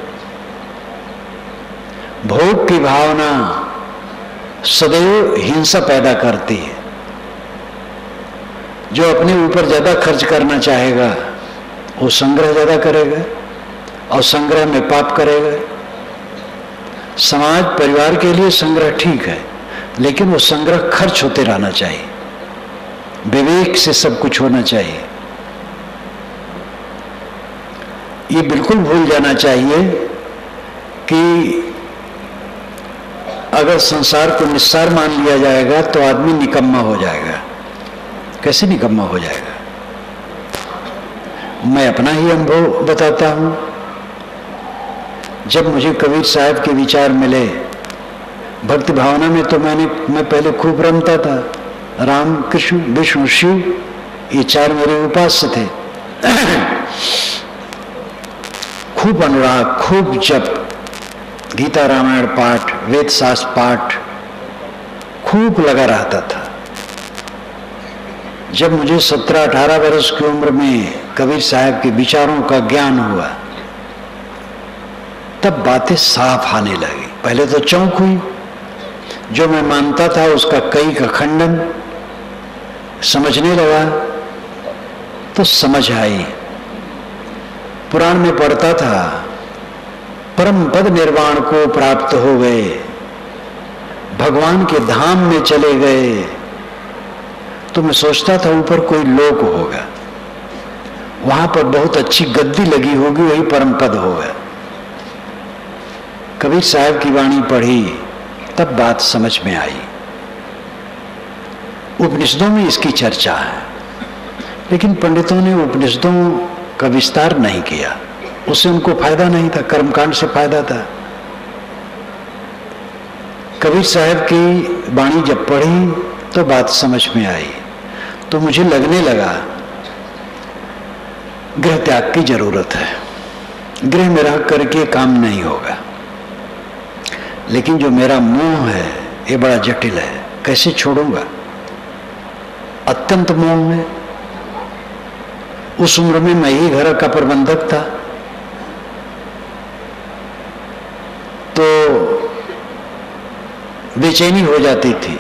भोग की भावना सदैव हिंसा पैदा करती है। जो अपने ऊपर ज्यादा खर्च करना चाहेगा वो संग्रह ज्यादा करेगा और संग्रह में पाप करेगा। समाज परिवार के लिए संग्रह ठीक है, लेकिन वो संग्रह खर्च होते रहना चाहिए, विवेक से सब कुछ होना चाहिए। ये बिल्कुल भूल जाना चाहिए कि अगर संसार को निस्सार मान लिया जाएगा तो आदमी निकम्मा हो जाएगा। कैसे निकम्मा हो जाएगा? मैं अपना ही अनुभव बताता हूं। जब मुझे कबीर साहब के विचार मिले भक्ति भावना में, तो मैं पहले खूब रमता था। राम, कृष्ण, विष्णु, शिव, ये चार मेरे उपास्य थे। खूब अनुराग, खूब जप, गीता रामायण पाठ, वेद शास्त्र पाठ खूब लगा रहता था। जब मुझे 17-18 वर्ष की उम्र में कबीर साहब के विचारों का ज्ञान हुआ, तब बातें साफ आने लगी। पहले तो चौंक हुई, जो मैं मानता था उसका कई का खंडन समझने लगा तो समझ आई। पुराण में पढ़ता था परम पद निर्वाण को प्राप्त हो गए, भगवान के धाम में चले गए। तो मैं सोचता था ऊपर कोई लोक होगा, वहां पर बहुत अच्छी गद्दी लगी होगी, वही परम पद होगा। कबीर साहब की वाणी पढ़ी तब बात समझ में आई। उपनिषदों में इसकी चर्चा है, लेकिन पंडितों ने उपनिषदों का विस्तार नहीं किया। उससे उनको फायदा नहीं था, कर्मकांड से फायदा था। कबीर साहब की वाणी जब पढ़ी तो बात समझ में आई। तो मुझे लगने लगा गृह त्याग की जरूरत है, गृह में रह करके काम नहीं होगा। लेकिन जो मेरा मोह है ये बड़ा जटिल है, कैसे छोड़ूंगा? अत्यंत मोह है। उस उम्र में मैं ही घर का प्रबंधक था, तो बेचैनी हो जाती थी।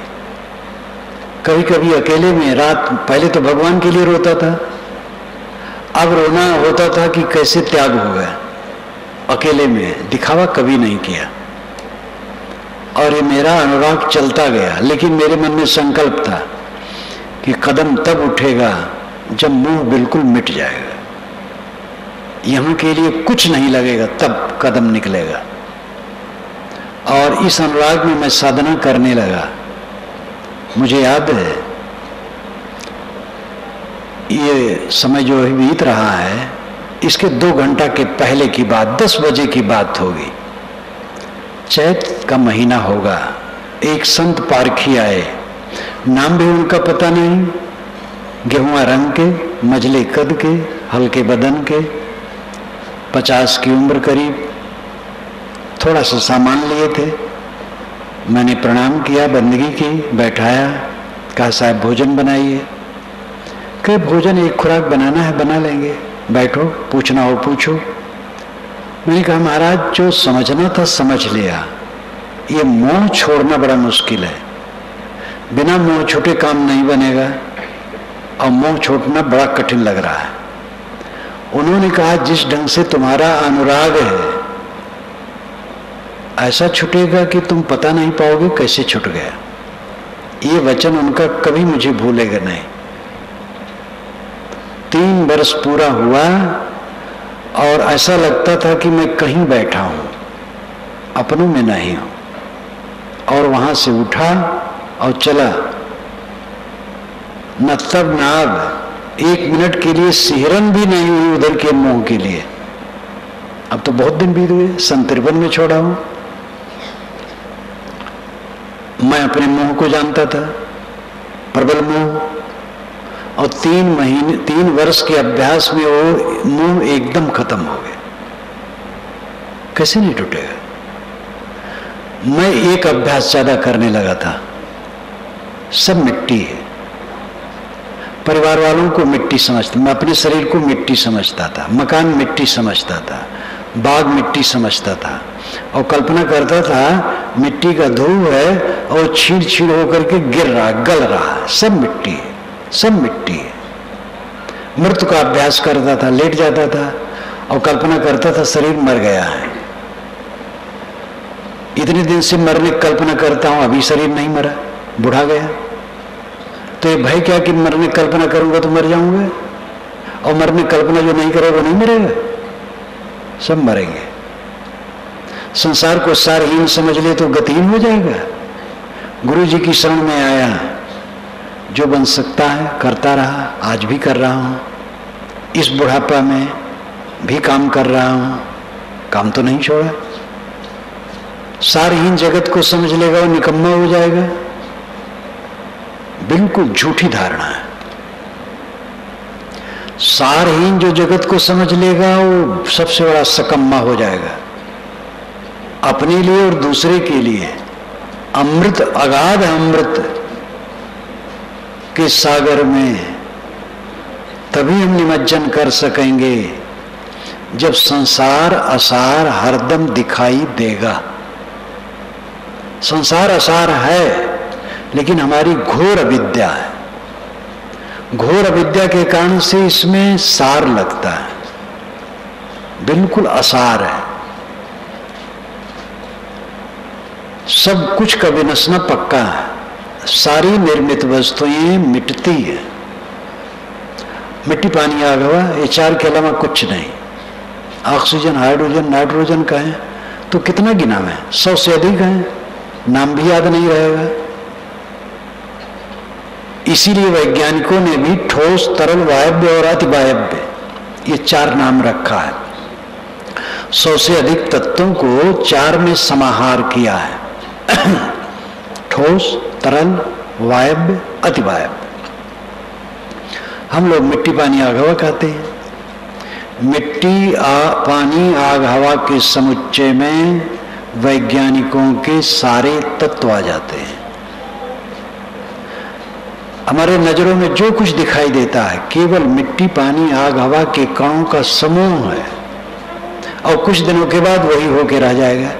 कभी कभी अकेले में रात, पहले तो भगवान के लिए रोता था, अब रोना होता था कि कैसे त्याग हो गया। अकेले में दिखावा कभी नहीं किया और ये मेरा अनुराग चलता गया। लेकिन मेरे मन में संकल्प था कि कदम तब उठेगा जब मोह बिल्कुल मिट जाएगा, यहां के लिए कुछ नहीं लगेगा, तब कदम निकलेगा। और इस अनुराग में मैं साधना करने लगा। मुझे याद है ये समय जो बीत रहा है, इसके 2 घंटा के पहले की बात, 10 बजे की बात होगी। चैत का महीना होगा। एक संत पारखी आए, नाम भी उनका पता नहीं, गेहुआ रंग के, मजले कद के, हल्के बदन के, 50 की उम्र करीब। थोड़ा सा सामान लिए थे। मैंने प्रणाम किया, बंदगी की, बैठाया, कहा साहब भोजन बनाइए। कहे भोजन एक खुराक बनाना है, बना लेंगे, बैठो, पूछना हो पूछो। मैंने कहा महाराज जो समझना था समझ लिया, ये मोह छोड़ना बड़ा मुश्किल है। बिना मोह छूटे काम नहीं बनेगा और मोह छोड़ना बड़ा कठिन लग रहा है। उन्होंने कहा जिस ढंग से तुम्हारा अनुराग है ऐसा छूटेगा कि तुम पता नहीं पाओगे कैसे छूट गया। ये वचन उनका कभी मुझे भूलेगा नहीं। 3 वर्ष पूरा हुआ और ऐसा लगता था कि मैं कहीं बैठा हूं, अपनों में नहीं हूं। और वहां से उठा और चला, न तब न अब 1 मिनट के लिए सिहरन भी नहीं हुई उधर के मोह के लिए। अब तो बहुत दिन बीत गए, सन 53 में छोड़ा हूं। मैं अपने मोह को जानता था, प्रबल मोह, और 3 वर्ष के अभ्यास में वो मोह एकदम खत्म हो गया। कैसे नहीं टूटेगा? मैं एक अभ्यास ज्यादा करने लगा था, सब मिट्टी है। परिवार वालों को मिट्टी समझता, मैं अपने शरीर को मिट्टी समझता था, मकान मिट्टी समझता था, बाग मिट्टी समझता था, और कल्पना करता था मिट्टी का धूल है और छीड़ छीड़ होकर के गिर रहा, गल रहा, सब मिट्टी है, सब मिट्टी है। मृत्यु का अभ्यास करता था, लेट जाता था और कल्पना करता था शरीर मर गया है। इतने दिन से मरने की कल्पना करता हूं, अभी शरीर नहीं मरा, बुढ़ा गया। तो ये भय क्या कि मरने की कल्पना करूंगा तो मर जाऊंगा, और मरने की कल्पना जो नहीं करेगा नहीं मरेगा, सब मरेंगे। संसार को सारहीन समझ ले तो गतिहीन हो जाएगा। गुरु जी की शरण में आया, जो बन सकता है करता रहा, आज भी कर रहा हूं, इस बुढ़ापा में भी काम कर रहा हूं, काम तो नहीं छोड़ा। सारहीन जगत को समझ लेगा वो निकम्मा हो जाएगा, बिल्कुल झूठी धारणा है। सारहीन जो जगत को समझ लेगा वो सबसे बड़ा सकम्मा हो जाएगा, अपने लिए और दूसरे के लिए। अमृत, अगाध अमृत के सागर में तभी हम निमज्जन कर सकेंगे जब संसार असार हरदम दिखाई देगा। संसार असार है, लेकिन हमारी घोर अविद्या है। घोर अविद्या के कारण से इसमें सार लगता है, बिल्कुल असार है। सब कुछ का विनशना पक्का है, सारी निर्मित वस्तुएं मिटती है। मिट्टी, पानी, आग, हवा, ये चार के अलावा कुछ नहीं। ऑक्सीजन, हाइड्रोजन, नाइट्रोजन का है तो कितना गिना है, 100 से अधिक है, नाम भी याद नहीं रहेगा। इसीलिए वैज्ञानिकों ने भी ठोस, तरल, वायव्य और अतिवायव्य ये 4 नाम रखा है। 100 से अधिक तत्वों को 4 में समाहार किया है। ठोस, तरल, वायव्य, अतिवायव्य। हम लोग मिट्टी, पानी, आग, हवा कहते हैं। मिट्टी, पानी, आग, हवा के समुच्चय में वैज्ञानिकों के सारे तत्व आ जाते हैं। हमारे नजरों में जो कुछ दिखाई देता है केवल मिट्टी, पानी, आग, हवा के कणों का समूह है, और कुछ दिनों के बाद वही होके रह जाएगा।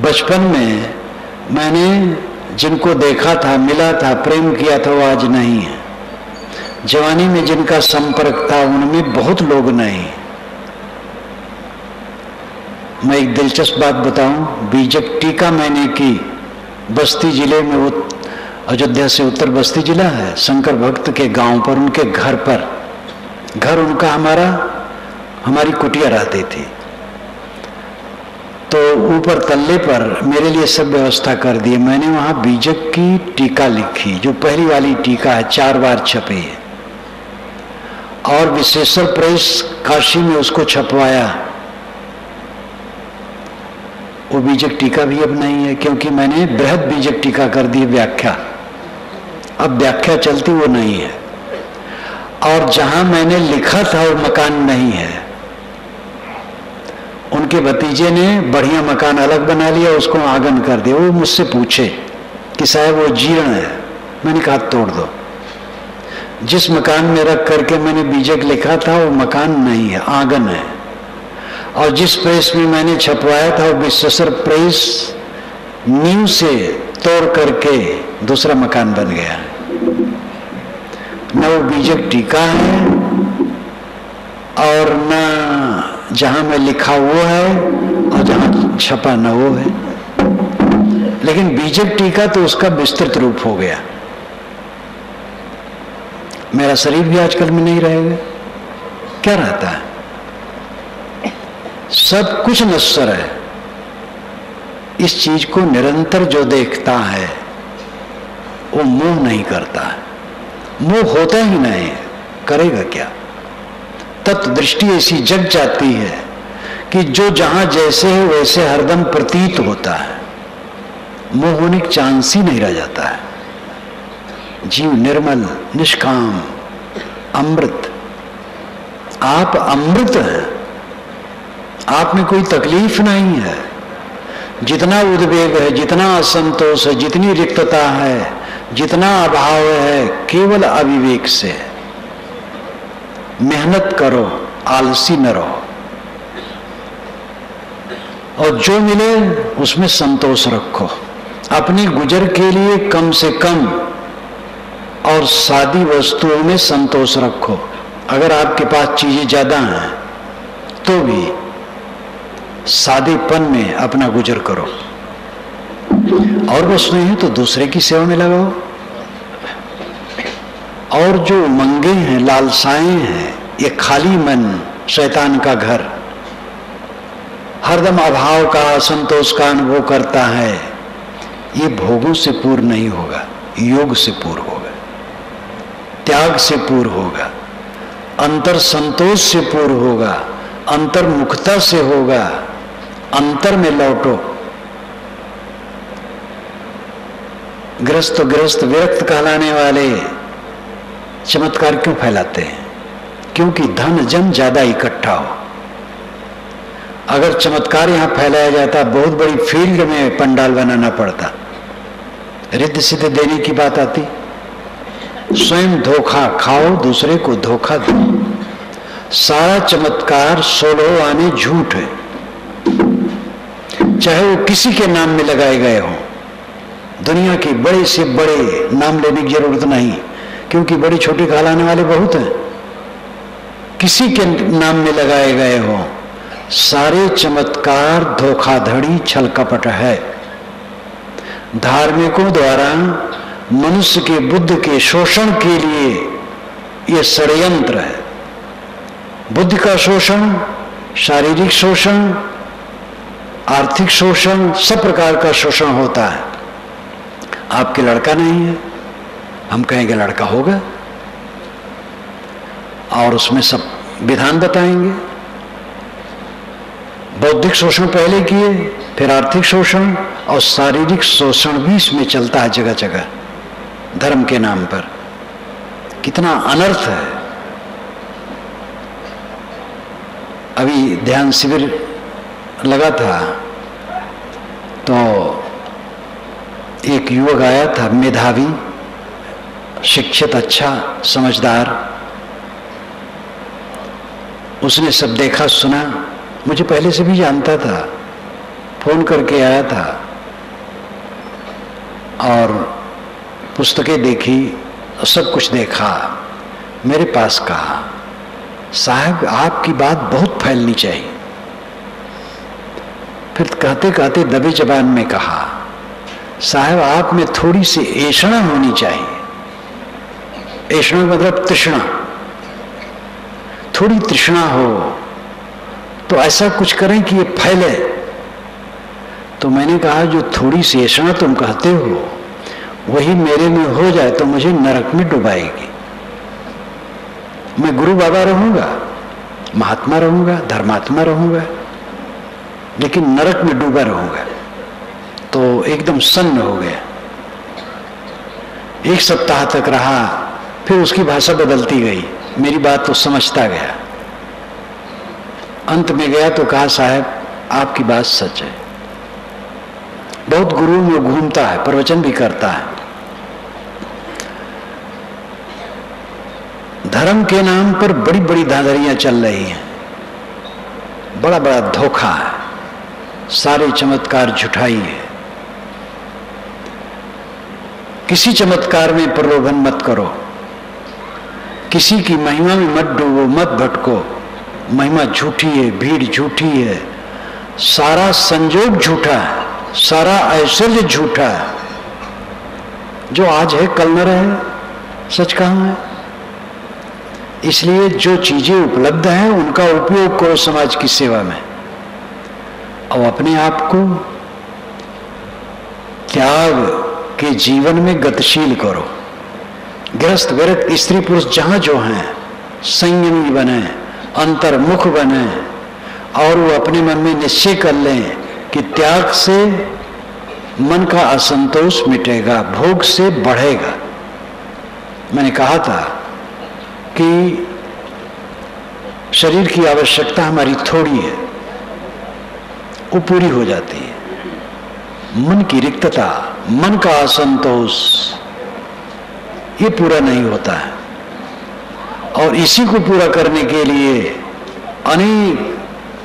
बचपन में मैंने जिनको देखा था, मिला था, प्रेम किया था, वो आज नहीं है। जवानी में जिनका संपर्क था उनमें बहुत लोग नहीं। मैं एक दिलचस्प बात बताऊं, बीजक टीका मैंने की बस्ती जिले में, अयोध्या से उत्तर बस्ती जिला है, शंकर भक्त के गांव पर, उनके घर पर, घर उनका, हमारी कुटिया रहती थी। तो ऊपर तल्ले पर मेरे लिए सब व्यवस्था कर दी। मैंने वहां बीजक की टीका लिखी, जो पहली वाली टीका है, 4 बार छपी है, और विशेषर प्रेस काशी में उसको छपवाया। वो बीजक टीका भी अब नहीं है, क्योंकि मैंने बृहद बीजक टीका कर दी व्याख्या। अब व्याख्या चलती वो नहीं है, और जहां मैंने लिखा था वो मकान नहीं है। उनके भतीजे ने बढ़िया मकान अलग बना लिया, उसको आंगन कर दिया। वो मुझसे पूछे कि साहब वो जीर्ण है, मैंने कहा तोड़ दो। जिस मकान में रख करके मैंने बीजक लिखा था वो मकान नहीं है, आंगन है। और जिस प्रेस में मैंने छपवाया था वो विशेषर प्रेस नींव से तोड़ करके दूसरा मकान बन गया। न वो बीजक टीका है और न जहां में लिखा वो है, और जहां छपा न वो है। लेकिन बीजक टीका तो उसका विस्तृत रूप हो गया। मेरा शरीर भी आजकल में नहीं रहेगा, क्या रहता है? सब कुछ नश्वर है। इस चीज को निरंतर जो देखता है वो मोह नहीं करता है, मोह होता ही नहीं, करेगा क्या? तत्व दृष्टि ऐसी जग जाती है कि जो जहां जैसे है वैसे हरदम प्रतीत होता है, मोह होने का चांस ही नहीं रह जाता है। जीव निर्मल, निष्काम, अमृत। आप अमृत हैं, आप में कोई तकलीफ नहीं है। जितना उद्वेग है, जितना असंतोष है, जितनी रिक्तता है, जितना अभाव है केवल अविवेक से। मेहनत करो, आलसी न रहो, और जो मिले उसमें संतोष रखो। अपनी गुजर के लिए कम से कम और सादी वस्तुओं में संतोष रखो। अगर आपके पास चीजें ज्यादा हैं तो भी सादेपन में अपना गुजर करो, और वस्तुएं हैं तो दूसरे की सेवा में लगाओ। और जो उमंगे हैं, लालसाएं हैं, ये खाली मन शैतान का घर, हरदम अभाव का, असंतोष का अनुभव करता है, ये भोगों से पूर्ण नहीं होगा, योग से पूर्ण होगा, त्याग से पूर्ण होगा, अंतर संतोष से पूर्ण होगा, अंतर्मुखता से होगा। अंतर में लौटो। ग्रस्त विरक्त कहलाने वाले चमत्कार क्यों फैलाते हैं? क्योंकि धन जन ज्यादा इकट्ठा हो। अगर चमत्कार यहां फैलाया जाता, बहुत बड़ी फील्ड में पंडाल बनाना पड़ता, रिद्ध सिद्ध देने की बात आती। स्वयं धोखा खाओ, दूसरे को धोखा दो। सारा चमत्कार 16 आने झूठ है, चाहे वो किसी के नाम में लगाए गए हों। दुनिया के बड़े से बड़े नाम लेने की जरूरत नहीं, क्योंकि बड़े छोटे कहलाने वाले बहुत हैं। किसी के नाम में लगाए गए हों, सारे चमत्कार धोखाधड़ी छल कपट है। धार्मिकों द्वारा मनुष्य के बुद्ध के शोषण के लिए यह षड्यंत्र है। बुद्धि का शोषण, शारीरिक शोषण, आर्थिक शोषण, सब प्रकार का शोषण होता है। आपके लड़का नहीं है, हम कहेंगे लड़का होगा, और उसमें सब विधान बताएंगे। बौद्धिक शोषण पहले किए, फिर आर्थिक शोषण, और शारीरिक शोषण भी इसमें चलता है जगह जगह धर्म के नाम पर। कितना अनर्थ है। अभी ध्यान शिविर लगा था तो एक युवक आया था, मेधावी, शिक्षित, अच्छा, समझदार। उसने सब देखा सुना, मुझे पहले से भी जानता था, फोन करके आया था और पुस्तकें देखी, सब कुछ देखा। मेरे पास कहा, साहब आपकी बात बहुत फैलनी चाहिए। फिर कहते कहते दबे जबान में कहा, साहब आप में थोड़ी सी ऐषणा होनी चाहिए। ऐषणा मतलब तृष्णा, थोड़ी तृष्णा हो तो ऐसा कुछ करें कि ये फैले। तो मैंने कहा, जो थोड़ी सी ऐषणा तुम कहते हो वही मेरे में हो जाए तो मुझे नरक में डुबाएगी। मैं गुरु बाबा रहूंगा, महात्मा रहूंगा, धर्मात्मा रहूंगा, लेकिन नरक में डूबा रहूंगा। तो एकदम सन्न हो गया। 1 सप्ताह तक रहा, फिर उसकी भाषा बदलती गई, मेरी बात तो समझता गया। अंत में गया तो कहा, साहब आपकी बात सच है। बहुत गुरुओं में घूमता है, प्रवचन भी करता है। धर्म के नाम पर बड़ी बड़ी धांधलियां चल रही हैं, बड़ा बड़ा धोखा है, सारे चमत्कार झुठाई है। किसी चमत्कार में प्रलोभन मत करो, किसी की महिमा में मत डूबो, मत भटको। महिमा झूठी है, भीड़ झूठी है, सारा संजोग झूठा है, सारा ऐश्वर्य झूठा है। जो आज है कल न रहे, सच कहाँ है? इसलिए जो चीजें उपलब्ध हैं उनका उपयोग करो समाज की सेवा में, और अपने आप को त्याग के जीवन में गतिशील करो। गृहस्थ विरक्त स्त्री पुरुष जहां जो हैं संयमी बने, अंतर्मुख बने, और वो अपने मन में निश्चय कर लें कि त्याग से मन का असंतोष मिटेगा, भोग से बढ़ेगा। मैंने कहा था कि शरीर की आवश्यकता हमारी थोड़ी है, वो पूरी हो जाती है। मन की रिक्तता, मन का असंतोष, ये पूरा नहीं होता है। और इसी को पूरा करने के लिए अनेक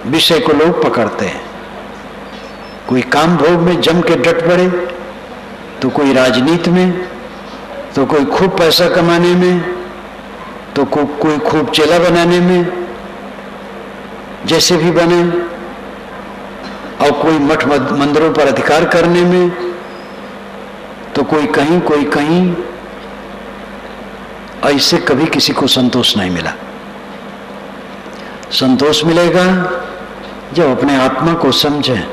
विषय को लोग पकड़ते हैं। कोई काम भोग में जम के डट पड़े, तो कोई राजनीति में, तो कोई खूब पैसा कमाने में, तो कोई खूब चेला बनाने में, जैसे भी बने, और कोई मठ मंदिरों पर अधिकार करने में, तो कोई कहीं। ऐसे कभी किसी को संतोष नहीं मिला। संतोष मिलेगा जब अपने आत्मा को समझें।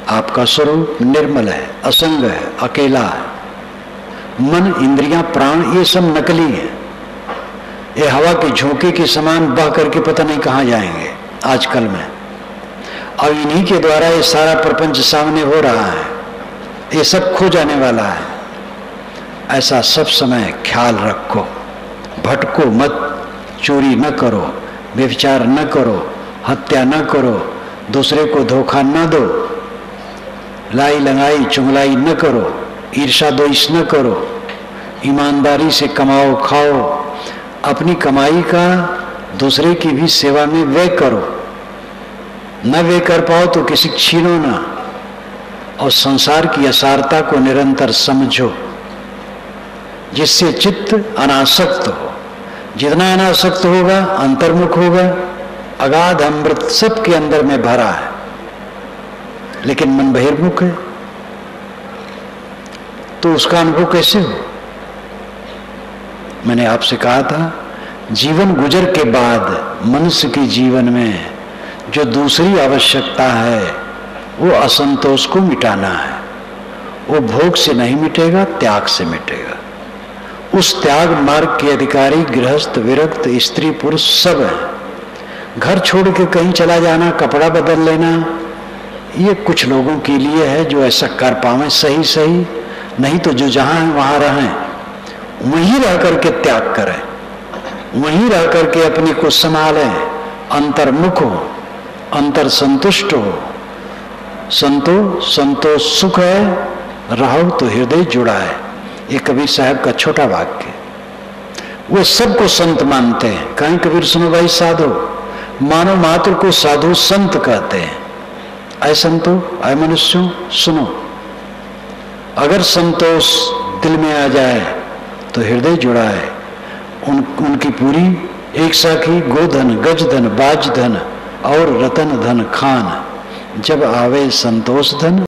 आपका स्वरूप निर्मल है, असंग है, अकेला है। मन, इंद्रियां, प्राण ये सब नकली है। ये हवा के झोंके के समान बह करके पता नहीं कहां जाएंगे आजकल में। और इन्हीं के द्वारा ये सारा प्रपंच सामने हो रहा है। ये सब खो जाने वाला है। ऐसा सब समय ख्याल रखो। भटको मत, चोरी न करो, व्यभिचार न करो, हत्या न करो, दूसरे को धोखा न दो, लाई लंगाई चुगलाई न करो, ईर्षा द्वेष न करो, ईमानदारी से कमाओ खाओ, अपनी कमाई का दूसरे की भी सेवा में व्यय करो। न व्यय कर पाओ तो किसी छीनो ना। और संसार की असारता को निरंतर समझो, जिससे चित्त अनासक्त हो। जितना अनासक्त होगा अंतर्मुख होगा। अगाध अमृत सबके अंदर में भरा है, लेकिन मन बहिर्मुख है, तो उसका अनुभव कैसे हो? मैंने आपसे कहा था, जीवन गुजर के बाद मनुष्य के जीवन में जो दूसरी आवश्यकता है वो असंतोष को मिटाना है। वो भोग से नहीं मिटेगा, त्याग से मिटेगा। उस त्याग मार्ग के अधिकारी गृहस्थ, विरक्त, स्त्री, पुरुष सब है। घर छोड़ के कहीं चला जाना, कपड़ा बदल लेना, ये कुछ लोगों के लिए है जो ऐसा कर पावे सही। नहीं तो जो जहां है वहां रहें, वहीं रह करके त्याग करें, वहीं रह करके अपने को संभालें, अंतर्मुख हो, अंतर संतुष्ट हो। संतोष सुख है, रहो तो हृदय जुड़ा है। ये कबीर साहब का छोटा वाक्य। वो सबको संत मानते हैं। कहीं कबीर सुनो भाई, साधु मानव मात्र को साधु संत कहते हैं। ऐ संतो, ऐ मनुष्यों सुनो, अगर संतोष दिल में आ जाए तो हृदय जुड़ा है। उनकी पूरी एक साखी गोधन, गजधन, बाजधन और रतन धन खान, जब आवे संतोष धन।